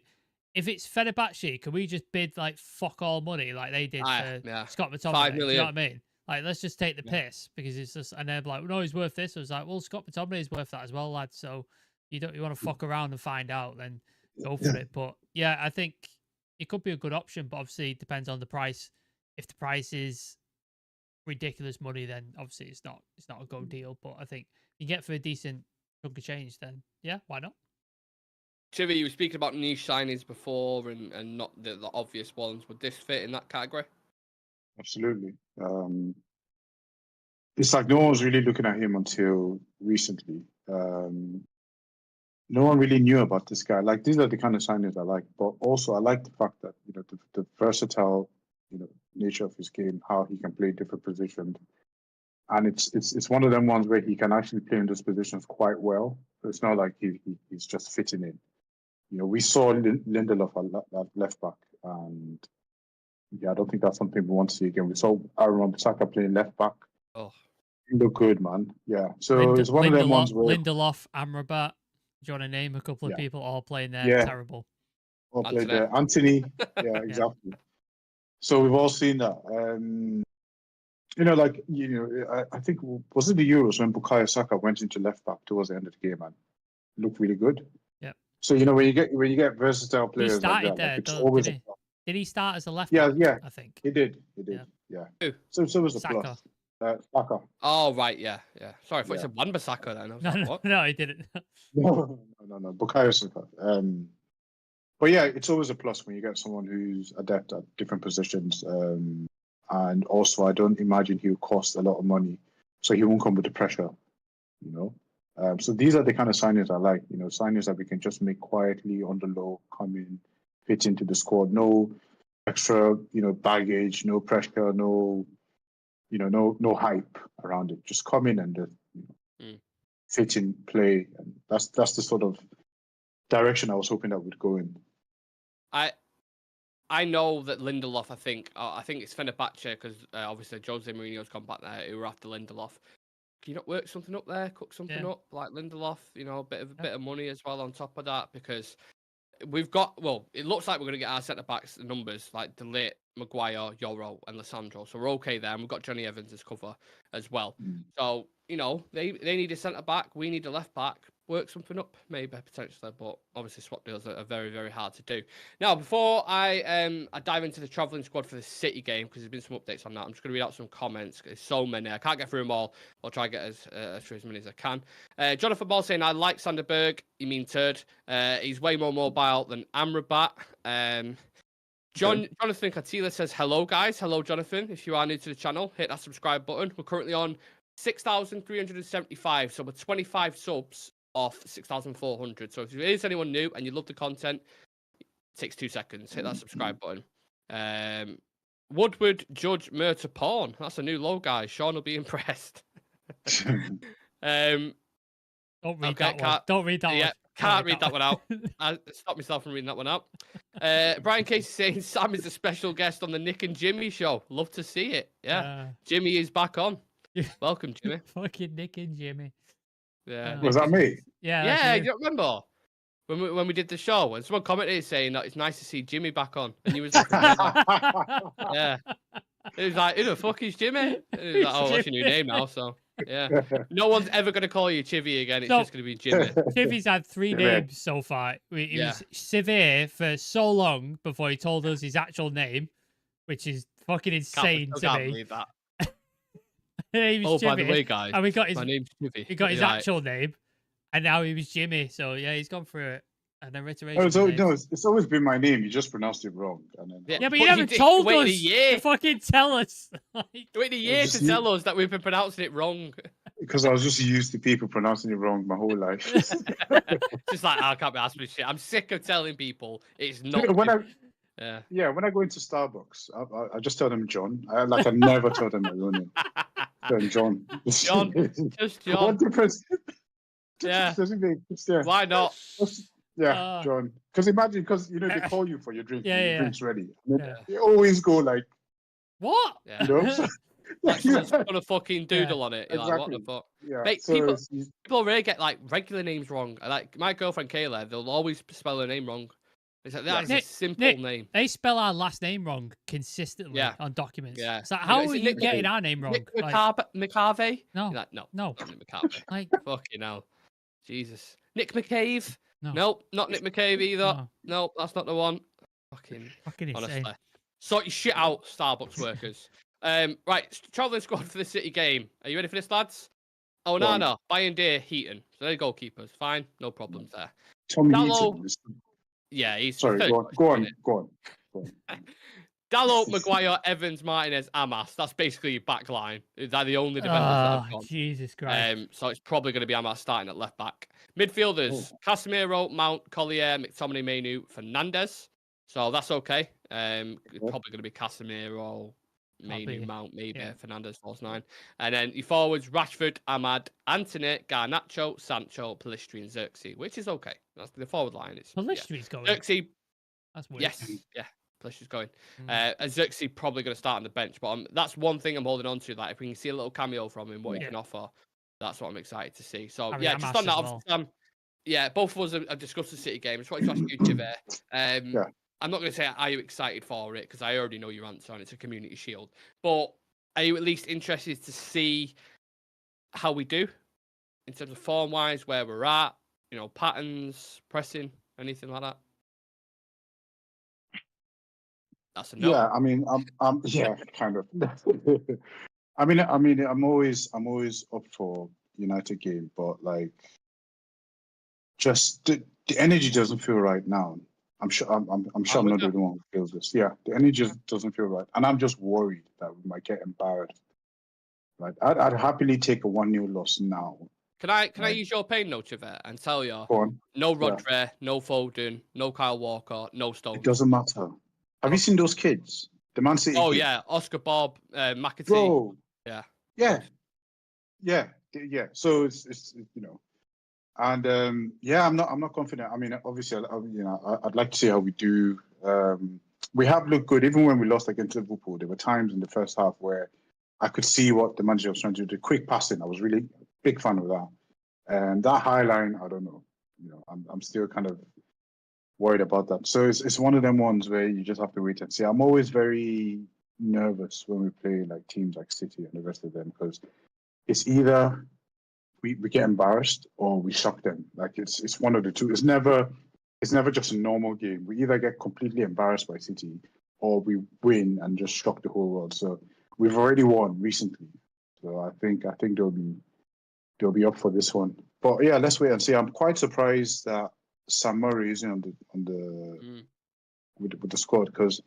if it's Fenerbahce, can we just bid like fuck all money like they did for Scott McTominay? 5 million. You know what I mean? Like, let's just take the piss because it's just, and they're like, no, he's worth this. I was like, well, Scott McTominay is worth that as well, lad. So you want to fuck around and find out, then go for it. But yeah, I think it could be a good option, but obviously it depends on the price. If the price is ridiculous money, then obviously it's not a go deal. But I think you get for a decent chunk of change, then yeah, why not? Civir, you were speaking about niche signings before and not the obvious ones. Would this fit in that category? Absolutely. It's like no one was really looking at him until recently. No one really knew about this guy. Like, these are the kind of signings I like. But also I like the fact that, the versatile, nature of his game, how he can play different positions. And it's one of them ones where he can actually play in those positions quite well. So it's not like he's just fitting in. We saw Lindelof at left back, and I don't think that's something we want to see again. We saw Wan-Bissaka playing left back. Oh, he looked good, man. Yeah. So it's one of them ones where Lindelof, Amrabat. Do you want to name a couple of people all playing there? Yeah. Terrible. All played there. Antony. Yeah, exactly. So we've all seen that. I think, was it the Euros when Bukayo Saka went into left back towards the end of the game, and looked really good. Yeah. So when you get versatile players, he started like that, there. like, it's always did he start as a left back? Yeah, I think he did. Yeah. So it was a Saka. plus. Saka. Oh, right, yeah. Sorry, I thought you Yeah. said Wan-Bissaka then. I was No, like, no, what? no, he didn't. No. Bukayo Saka. But yeah, it's always a plus when you get someone who's adept at different positions. And also, I don't imagine he'll cost a lot of money, so he won't come with the pressure. So these are the kind of signings I like. Signings that we can just make quietly on the low, come in, fit into the squad. No extra, baggage, no pressure, no hype around it. Just come in and fit in, play, and that's the sort of direction I was hoping that would go in. I know that Lindelof. I think it's Fenerbahce because obviously Jose Mourinho's gone back there. Who were after Lindelof. Can you not work something up there? Cook something up like Lindelof? A bit of money as well on top of that because we've got. Well, it looks like we're going to get our centre backs numbers like De Ligt, Maguire, Yoro, and Lissandro. So we're okay there. And we've got Johnny Evans as cover as well. So they need a centre back. We need a left back. Work something up, maybe potentially, but obviously swap deals are very, very hard to do. Now, before I dive into the travelling squad for the City game, because there's been some updates on that, I'm just going to read out some comments. There's so many, I can't get through them all. I'll try to get through as many as I can. Jonathan Ball saying, "I like Sanderberg." You mean turd? He's way more mobile than Amrabat. Jonathan Catila says, "Hello guys, hello Jonathan. If you are new to the channel, hit that subscribe button. We're currently on 6,375, so we're 25 subs off 6,400. So if there is anyone new and you love the content, it takes 2 seconds. Hit that subscribe button. Woodward Judge Murta Porn. That's a new logo, guys. Sean will be impressed. Don't read that one. Don't read that one. Can't read that one out. I stopped myself from reading that one out. Brian Casey saying Sam is a special guest on the Nick and Jimmy show. Love to see it. Yeah. Jimmy is back on. Welcome, Jimmy. Fucking Nick and Jimmy. Yeah. Was that me? Yeah, you don't remember? When we did the show, and someone commented saying that it's nice to see Jimmy back on. And he was like, yeah. It was like, who the fuck is Jimmy? It was like, oh, what's your new name now? So, yeah. No one's ever going to call you Chivy again. It's just going to be Jimmy. Chivy's had 3 names so far. He was Civir for so long before he told us his actual name, which is fucking insane to me. Can't believe that. By the way, guys, and my name's Chivy. He got his actual name, and now he was Jimmy. So yeah, he's gone through it. And then reiteration. It's always been my name. You just pronounced it wrong. And then, but you never told us. To fucking tell us. Wait a year to tell us that we've been pronouncing it wrong. Because I was just used to people pronouncing it wrong my whole life. Just like, I can't be asked for this shit. I'm sick of telling people it's not. When I go into Starbucks, I just tell them John. I never tell them my own name. John. Just John. What difference? Yeah. Yeah. Why not? Yeah, John. Because imagine, they call you for your drink. Your drink's ready. They always go like, what? Yeah. Someone's got a fucking doodle on it. You're like, what the fuck? Yeah. Mate, people really get like regular names wrong. Like my girlfriend Kayla, they'll always spell her name wrong. It's like that's a simple name. They spell our last name wrong consistently on documents. Yeah. It's like, how are you getting our name wrong? Nick McCarvey? No. You're like, no. Not Nick McCarvey. Like, fucking hell. Jesus. Nick McCabe? No. Nope, not Nick McCabe either. No, that's not the one. Fucking honestly. Insane. Sort your shit out, Starbucks workers. Right, travelling squad for the City game. Are you ready for this, lads? Oh, no. Bayern Deer, Heaton. So they're goalkeepers. Fine, no problems there. Tommy Heaton. Yeah, he's... Sorry, go on. Dalot, Maguire, Evans, Martinez, Amas. That's basically your back line. They're the only defenders that have gone. Jesus Christ. So it's probably going to be Amas starting at left back. Midfielders, Casemiro, Mount, Collier, McTominay, Mainu, Fernandez. So that's okay. It's probably going to be Casemiro, Mainu, Mount, maybe Fernandez, false 9. And then your forwards, Rashford, Ahmad, Antony, Garnacho, Sancho, Pellistri, and Xerxes, which is okay. That's the forward line. Pellistri's going. Xerxes. That's weird. Yes. Yeah. Pellistri's going. Xerxes probably going to start on the bench, but that's one thing I'm holding on to. Like if we can see a little cameo from him, what he can offer, that's what I'm excited to see. So just on that, both of us have discussed the City game. I just wanted to ask you, Civir. I'm not going to say, are you excited for it? Because I already know your answer, and it's a community shield. But are you at least interested to see how we do in terms of form-wise, where we're at, patterns, pressing, anything like that? That's a no. Yeah, I mean, I'm kind of. I'm always up for United game, but like, just the energy doesn't feel right now. I'm sure I'm sure I'm not the only one who feels this. Yeah, the energy just doesn't feel right, and I'm just worried that we might get embarrassed. Like, I'd happily take a 1-0 loss now. Can I use your pain note of it and tell you? Go on. No Rodri, no Foden, no Kyle Walker, no Stones. It doesn't matter. Have you seen those kids? The Man City kids? Yeah, Oscar Bob, McAtee. Bro. Yeah. So it's and I'm not confident. I mean, obviously, I'd like to see how we do. We have looked good, even when we lost against Liverpool. There were times in the first half where I could see what the manager was trying to do. The quick passing, I was really a big fan of that. And that high line, I don't know. I'm still kind of worried about that. So it's one of them ones where you just have to wait and see. I'm always very nervous when we play like teams like City and the rest of them, because it's either we get embarrassed or we shock them. Like it's one of the two. It's never just a normal game. We either get completely embarrassed by City or we win and just shock the whole world. So we've already won recently. So I think they'll be up for this one. But yeah, let's wait and see. I'm quite surprised that Sam Murray isn't with the squad, because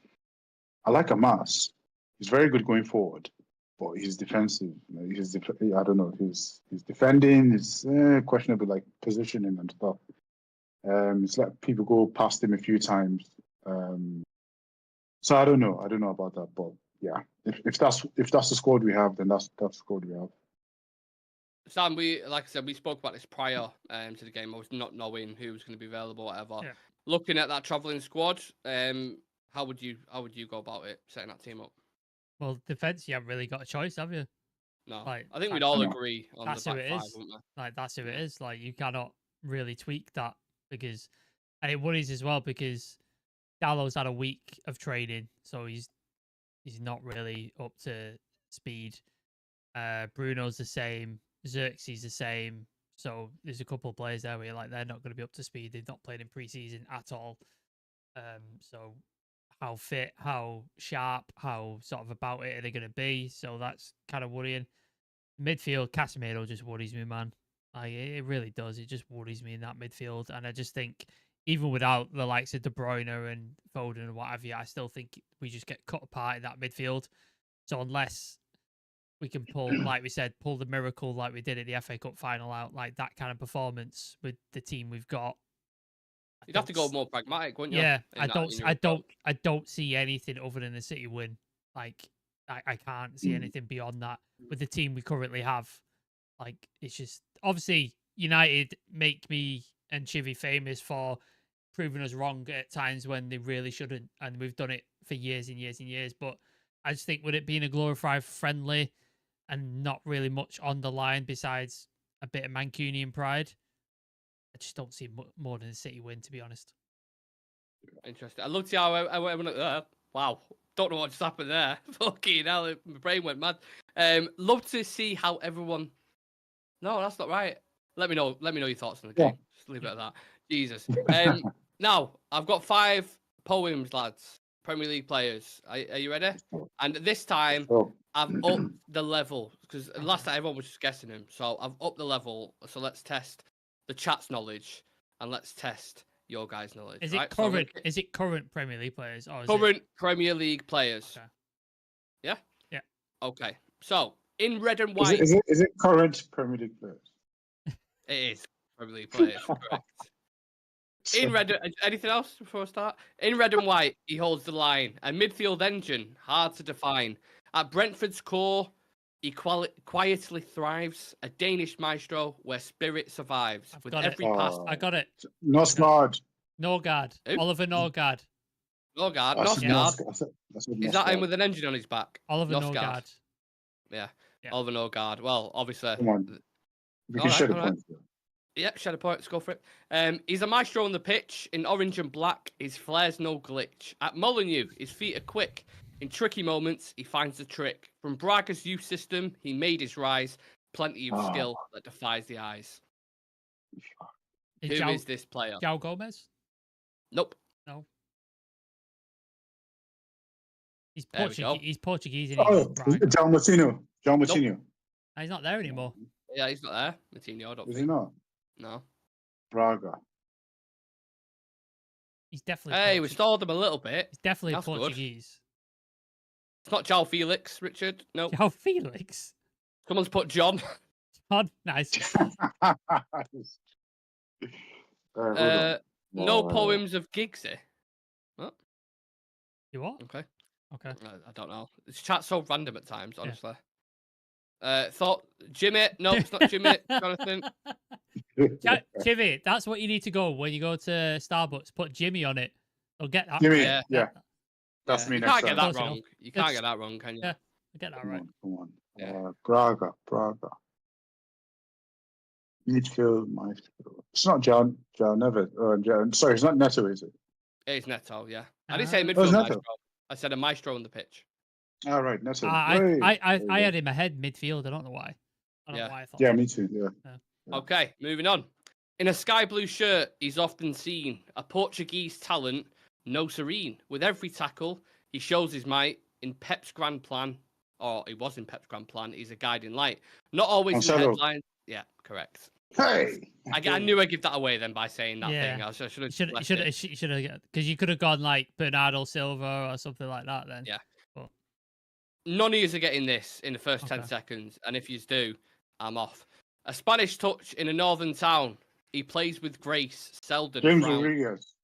I like Hamas. He's very good going forward, but he's defensive. I don't know. His defending is questionable, like positioning and stuff. It's like people go past him a few times. So I don't know. I don't know about that, but yeah, if that's the squad we have, then that's the squad we have. Sam, like I said, we spoke about this prior to the game. I was not knowing who was going to be available, whatever. Yeah. Looking at that travelling squad, how would you go about it, setting that team up? Well, defence, you haven't really got a choice, have you? No, I think we'd all agree on that's the back who it five, is. wouldn't we? Like, that's who it is. Like, you cannot really tweak that, because, and it worries as well because Dallow's had a week of training, so he's not really up to speed. Bruno's the same. Xerxes the same. So there's a couple of players there where you're like, they're not going to be up to speed. They've not played in pre-season at all. So how fit, how sharp, how sort of about it are they going to be? So that's kind of worrying. Midfield, Casemiro just worries me, man. Like, it really does. It just worries me in that midfield. And I just think, even without the likes of De Bruyne and Foden and what have you, I still think we just get cut apart in that midfield. So unless we can pull, like we said, pull the miracle like we did at the FA Cup final out, like that kind of performance with the team we've got, you'd have to go more pragmatic, wouldn't you? Yeah, I don't see anything other than the City win. Like, I can't see anything beyond that with the team we currently have. Like, it's just, obviously United make me and Chivy famous for proving us wrong at times when they really shouldn't, and we've done it for years and years and years. But I just think, with it being a glorified friendly and not really much on the line besides a bit of Mancunian pride, I just don't see more than a City win, to be honest. Interesting. I looked how I went. Wow, don't know what just happened there. Fucking hell, my brain went mad. Love to see how everyone. No, that's not right. Let me know your thoughts on the game. Just leave it at that. Jesus. Now I've got 5 poems, lads. Premier League players. Are you ready? And this time I've upped the level, because last time everyone was just guessing him. So I've upped the level. So let's test the chat's knowledge and let's test your guys' knowledge. Is it current? Is it current Premier League players? Or is current Premier League players? Okay. Yeah. Yeah. Okay. So in red and white. Is it current Premier League players? It is Premier League players. Correct. In red, anything else before I start? In red and white, he holds the line. A midfield engine, hard to define. At Brentford's core, he quietly thrives. A Danish maestro where spirit survives. With every pass, I got it. Norgard. Oliver Norgard. Norgard. Is that him with an engine on his back? Oliver Norgard. Yeah. Oliver Norgard. Well, obviously. Come on. We can share the points. Yeah, shed a point. Let's go for it. He's a maestro on the pitch. In orange and black, his flair's no glitch. At Molineux, his feet are quick. In tricky moments, he finds the trick. From Braga's youth system, he made his rise. Plenty of skill that defies the eyes. Who is this player? João Gomez? Nope. No. He's Portuguese. He's Portuguese. João Martino. John Moutinho. He's not there anymore. Yeah, he's not there. Mattino, I don't Is think. he not? No. Braga. He's definitely. Hey, we stalled him a little bit. He's definitely That's good. Portuguese. It's not João Felix, Richard. No. João Felix. Someone's put John. John, nice. No poems of Giggsy. What? You what? Okay. Okay. I don't know. This chat's so random at times, honestly. Thought Jimmy. No, it's not Jimmy. Jonathan. Jimmy, that's what you need to go when you go to Starbucks. Put Jimmy on it. They'll get that. Jimmy, right. yeah. That's me You next can't get time. that Close wrong. enough. You can't get that wrong, can you? Yeah. I get that right. Come on. Yeah. Braga. Midfield, Midfield. It's not John Neves. Sorry, it's not Neto, is it? It's Neto, yeah. I didn't say Oh, midfield Neto. maestro. I said a maestro on the pitch. All right, Neto. I had in my head midfield. I don't know why. I don't know why I thought. Yeah, that. me too. Yeah. Okay, moving on. In a sky blue shirt, he's often seen a Portuguese talent, no serene. With every tackle, he shows his might in Pep's grand plan, or he was in Pep's grand plan. He's a guiding light. Not always in the headlines. Yeah, correct. Hey, I knew I'd give that away then by saying that Yeah. thing. I should have. Should have, because you could have gone like Bernardo Silva or something like that. Then. Yeah. But... None of you are getting this in the first 10 Okay. seconds, and if you do, I'm off. A Spanish touch in a northern town. He plays with grace, seldom. James frown. Rodriguez.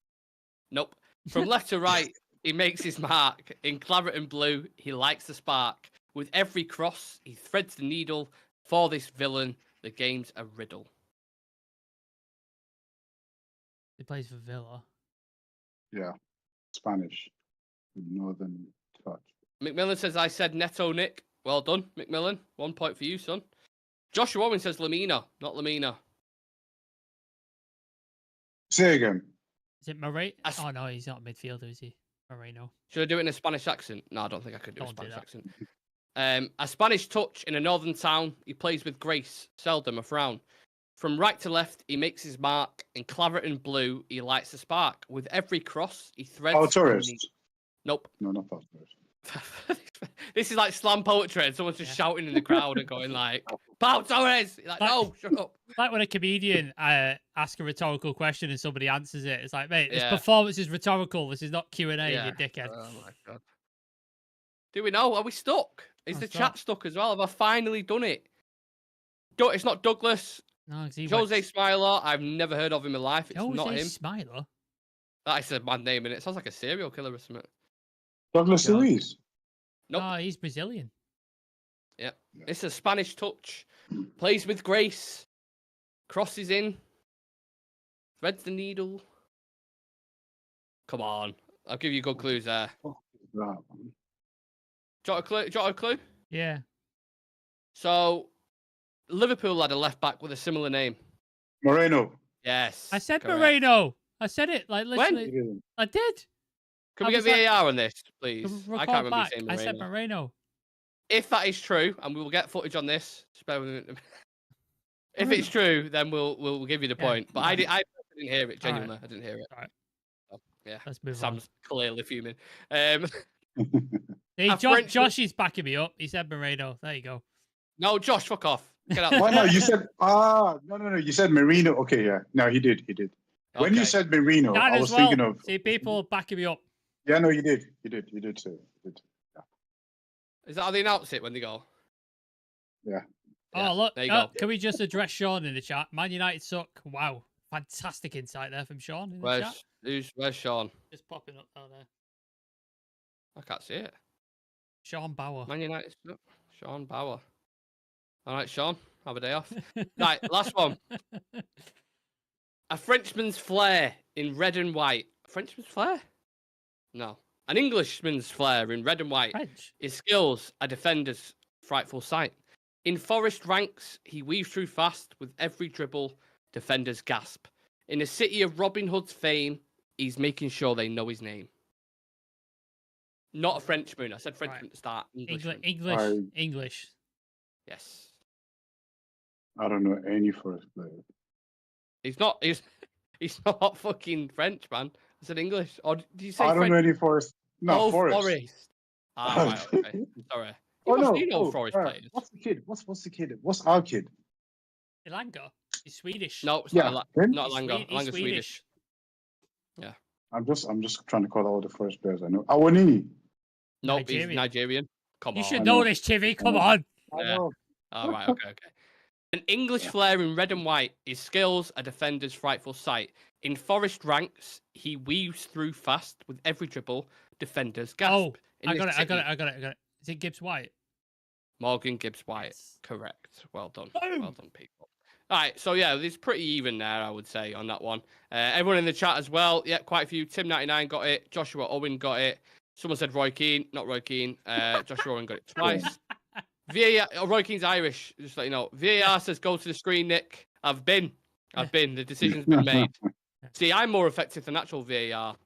Nope. From left to right, he makes his mark. In claret and blue, he likes the spark. With every cross, he threads the needle. For this villain, the game's a riddle. He plays for Villa. Yeah, Spanish. Northern touch. McMillan says, I said Neto, Nick. Well done, McMillan. 1 point for you, son. Joshua Owen says Lamina, not Lamina. Say again. Is it Moreno? Oh no, he's not a midfielder, is he? Moreno. Should I do it in a Spanish accent? No, I don't think I could do a Don't do Spanish that. accent. A Spanish touch in a northern town. He plays with grace, seldom a frown. From right to left, he makes his mark. In claret and blue, he lights the spark. With every cross, he threads... Oh, tourist. Nope. No, not Tourist. This is like slam poetry and someone's just shouting in the crowd and going like, Pau Torres! Like, no, shut up. Like when a comedian asks a rhetorical question and somebody answers it. It's like, mate, this Yeah. performance is rhetorical. This is not Q&A, Yeah. you dickhead. Oh my God. Do we know? Are we stuck? Is I'm the stuck. chat stuck as well? Have I finally done it? It's not Douglas. No, he Jose went... Smiler. I've never heard of him in life. It's Jose not him. Smiler? That is a bad name, and it sounds like a serial killer or something. Douglas God. Luiz. Nope. No, he's Brazilian. Yeah. It's a Spanish touch. Plays with grace. Crosses in. Threads the needle. Come on. I'll give you good clues there. Right. Do you want a clue? Yeah. So, Liverpool had a left back with a similar name. Moreno. Yes. I said correct. Moreno. I said it like When? literally. I did. Can I we get was like- VAR on this, please? I Record can't remember back. saying I Moreno. said Moreno. If that is true, and we will get footage on this, spare with me. If it's true, then we'll give you the Yeah. point. But I didn't hear it. Genuinely, Alright. I didn't hear it. Alright. So, yeah, Let's move Sam's clearly fuming. on. Hey, a French- Josh is backing me up. He said Moreno. There you go. No, Josh, fuck off. Get out. Why no? You said no. You said Marino. Okay, yeah. No, he did. When you Okay. said Marino, That I as was well. thinking of. See, people backing me up. Yeah, no, you did. You did say it. You did. Is that how they announce it when they go? Yeah. Yeah, Oh, look. there you go. Can we just address Sean in the chat? Man United suck. Wow. Fantastic insight there from Sean in the chat. Where's Sean? Just popping up down there. I can't see it. Sean Bauer. Man United. Sean Bauer. All right, Sean, have a day off. Right, last one. A Frenchman's flair in red and white. A Frenchman's flair? No. An Englishman's flair in red and white. French. His skills are defender's frightful sight. In forest ranks, he weaves through fast with every dribble, defenders gasp. In the city of Robin Hood's fame, he's making sure they know his name. Not a Frenchman. I said Frenchman to start. Englishman. English. Yes. I don't know any forest player. He's not. He's not fucking French, man. I said English. Or did you say I don't French? know any forest. No, Oh, forest. Forest. Ah, right, okay. Sorry. Oh no! You know Forest players. What's the kid? What's the kid? What's our kid? Elanga. He's Swedish. No, it's Yeah, not him? Elanga. He's Elanga's Swedish. Yeah. I'm just trying to call all the Forest players I know. Awani. Nope, he's Nigerian. Come on. You should know this, Chivy. Come on. I know. All right. Okay. An English flair in red and white. His skills a defender's frightful sight. In Forest ranks, he weaves through fast with every dribble. Defenders gasp. Oh, I got it. Is it Gibbs White? Morgan Gibbs White. Yes. Correct. Well done. Boom. Well done, people. All right. So, yeah, it's pretty even there, I would say, on that one. Everyone in the chat as well. Yeah, quite a few. Tim99 got it. Joshua Owen got it. Someone said Roy Keane. Not Roy Keane. Joshua Owen got it twice. VAR, Roy Keane's Irish, just let you know. VAR says go to the screen, Nick. I've been. The decision's been made. See, I'm more effective than actual VAR.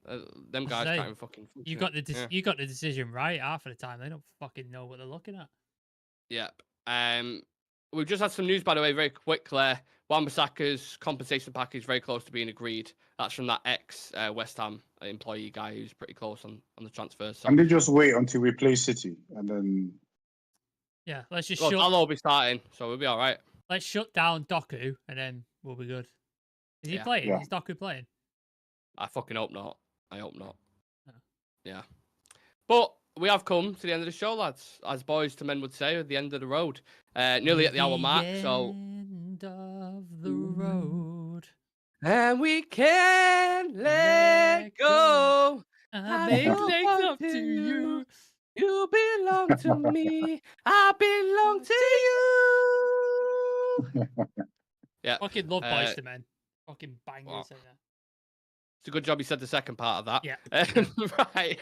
Them guys can't even fucking. You got the decision right half of the time. They don't fucking know what they're looking at. Yep. We've just had some news, by the way, very quickly. Wan-Bissaka's compensation package very close to being agreed. That's from that ex West Ham employee guy who's pretty close on the transfer. So. And they just wait until we play City, and then. Yeah, let's just. I'll all be starting, so we'll be all right. Let's shut down Doku, and then we'll be good. Is he playing? Yeah. Is Doku playing? I fucking hope not. I hope not. Oh. Yeah. But we have come to the end of the show, lads. As boys to men would say, at the end of the road. Nearly at the hour mark, so. End of the road. And we can't let go. I make things up to you. You belong to me. I belong to you. Yeah. Fucking love Boys to Men. Fucking bangers in there. It's a good job you said the second part of that. Yeah. Right.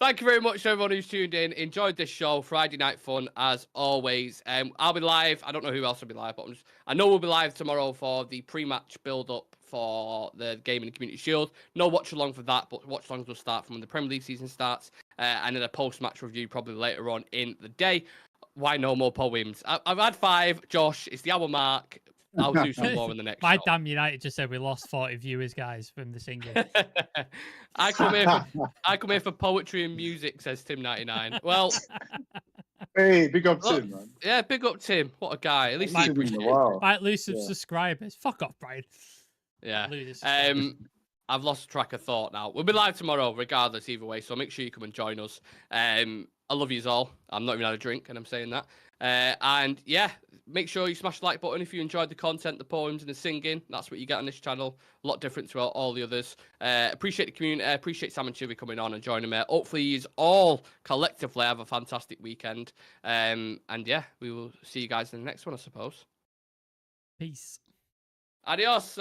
Thank you very much to everyone who's tuned in. Enjoyed this show. Friday night fun as always. I'll be live. I don't know who else will be live, but I know we'll be live tomorrow for the pre-match build-up for the Gaming and Community Shield. No watch along for that, but watch alongs will start from when the Premier League season starts, and then a post-match review probably later on in the day. Why no more poems? I've had 5. Josh, it's the hour mark. I'll do some more in the next. My show. damn United just said we lost 40 viewers, guys, from the singing. I come here for poetry and music, says Tim99. Well, hey, big up Tim, man. Yeah, big up Tim. What a guy. At least he appreciates it. Might lose some subscribers. Fuck off, Brian. Yeah. I've lost track of thought now. We'll be live tomorrow, regardless, either way. So make sure you come and join us. I love you all. I'm not even had a drink, and I'm saying that. And yeah, make sure you smash the like button if you enjoyed the content, the poems, and the singing. That's what you get on this channel. A lot different to all the others. Appreciate the community. Appreciate Sam and Chivy coming on and joining me. Hopefully, you all collectively have a fantastic weekend. And yeah, we will see you guys in the next one, I suppose. Peace. Adios.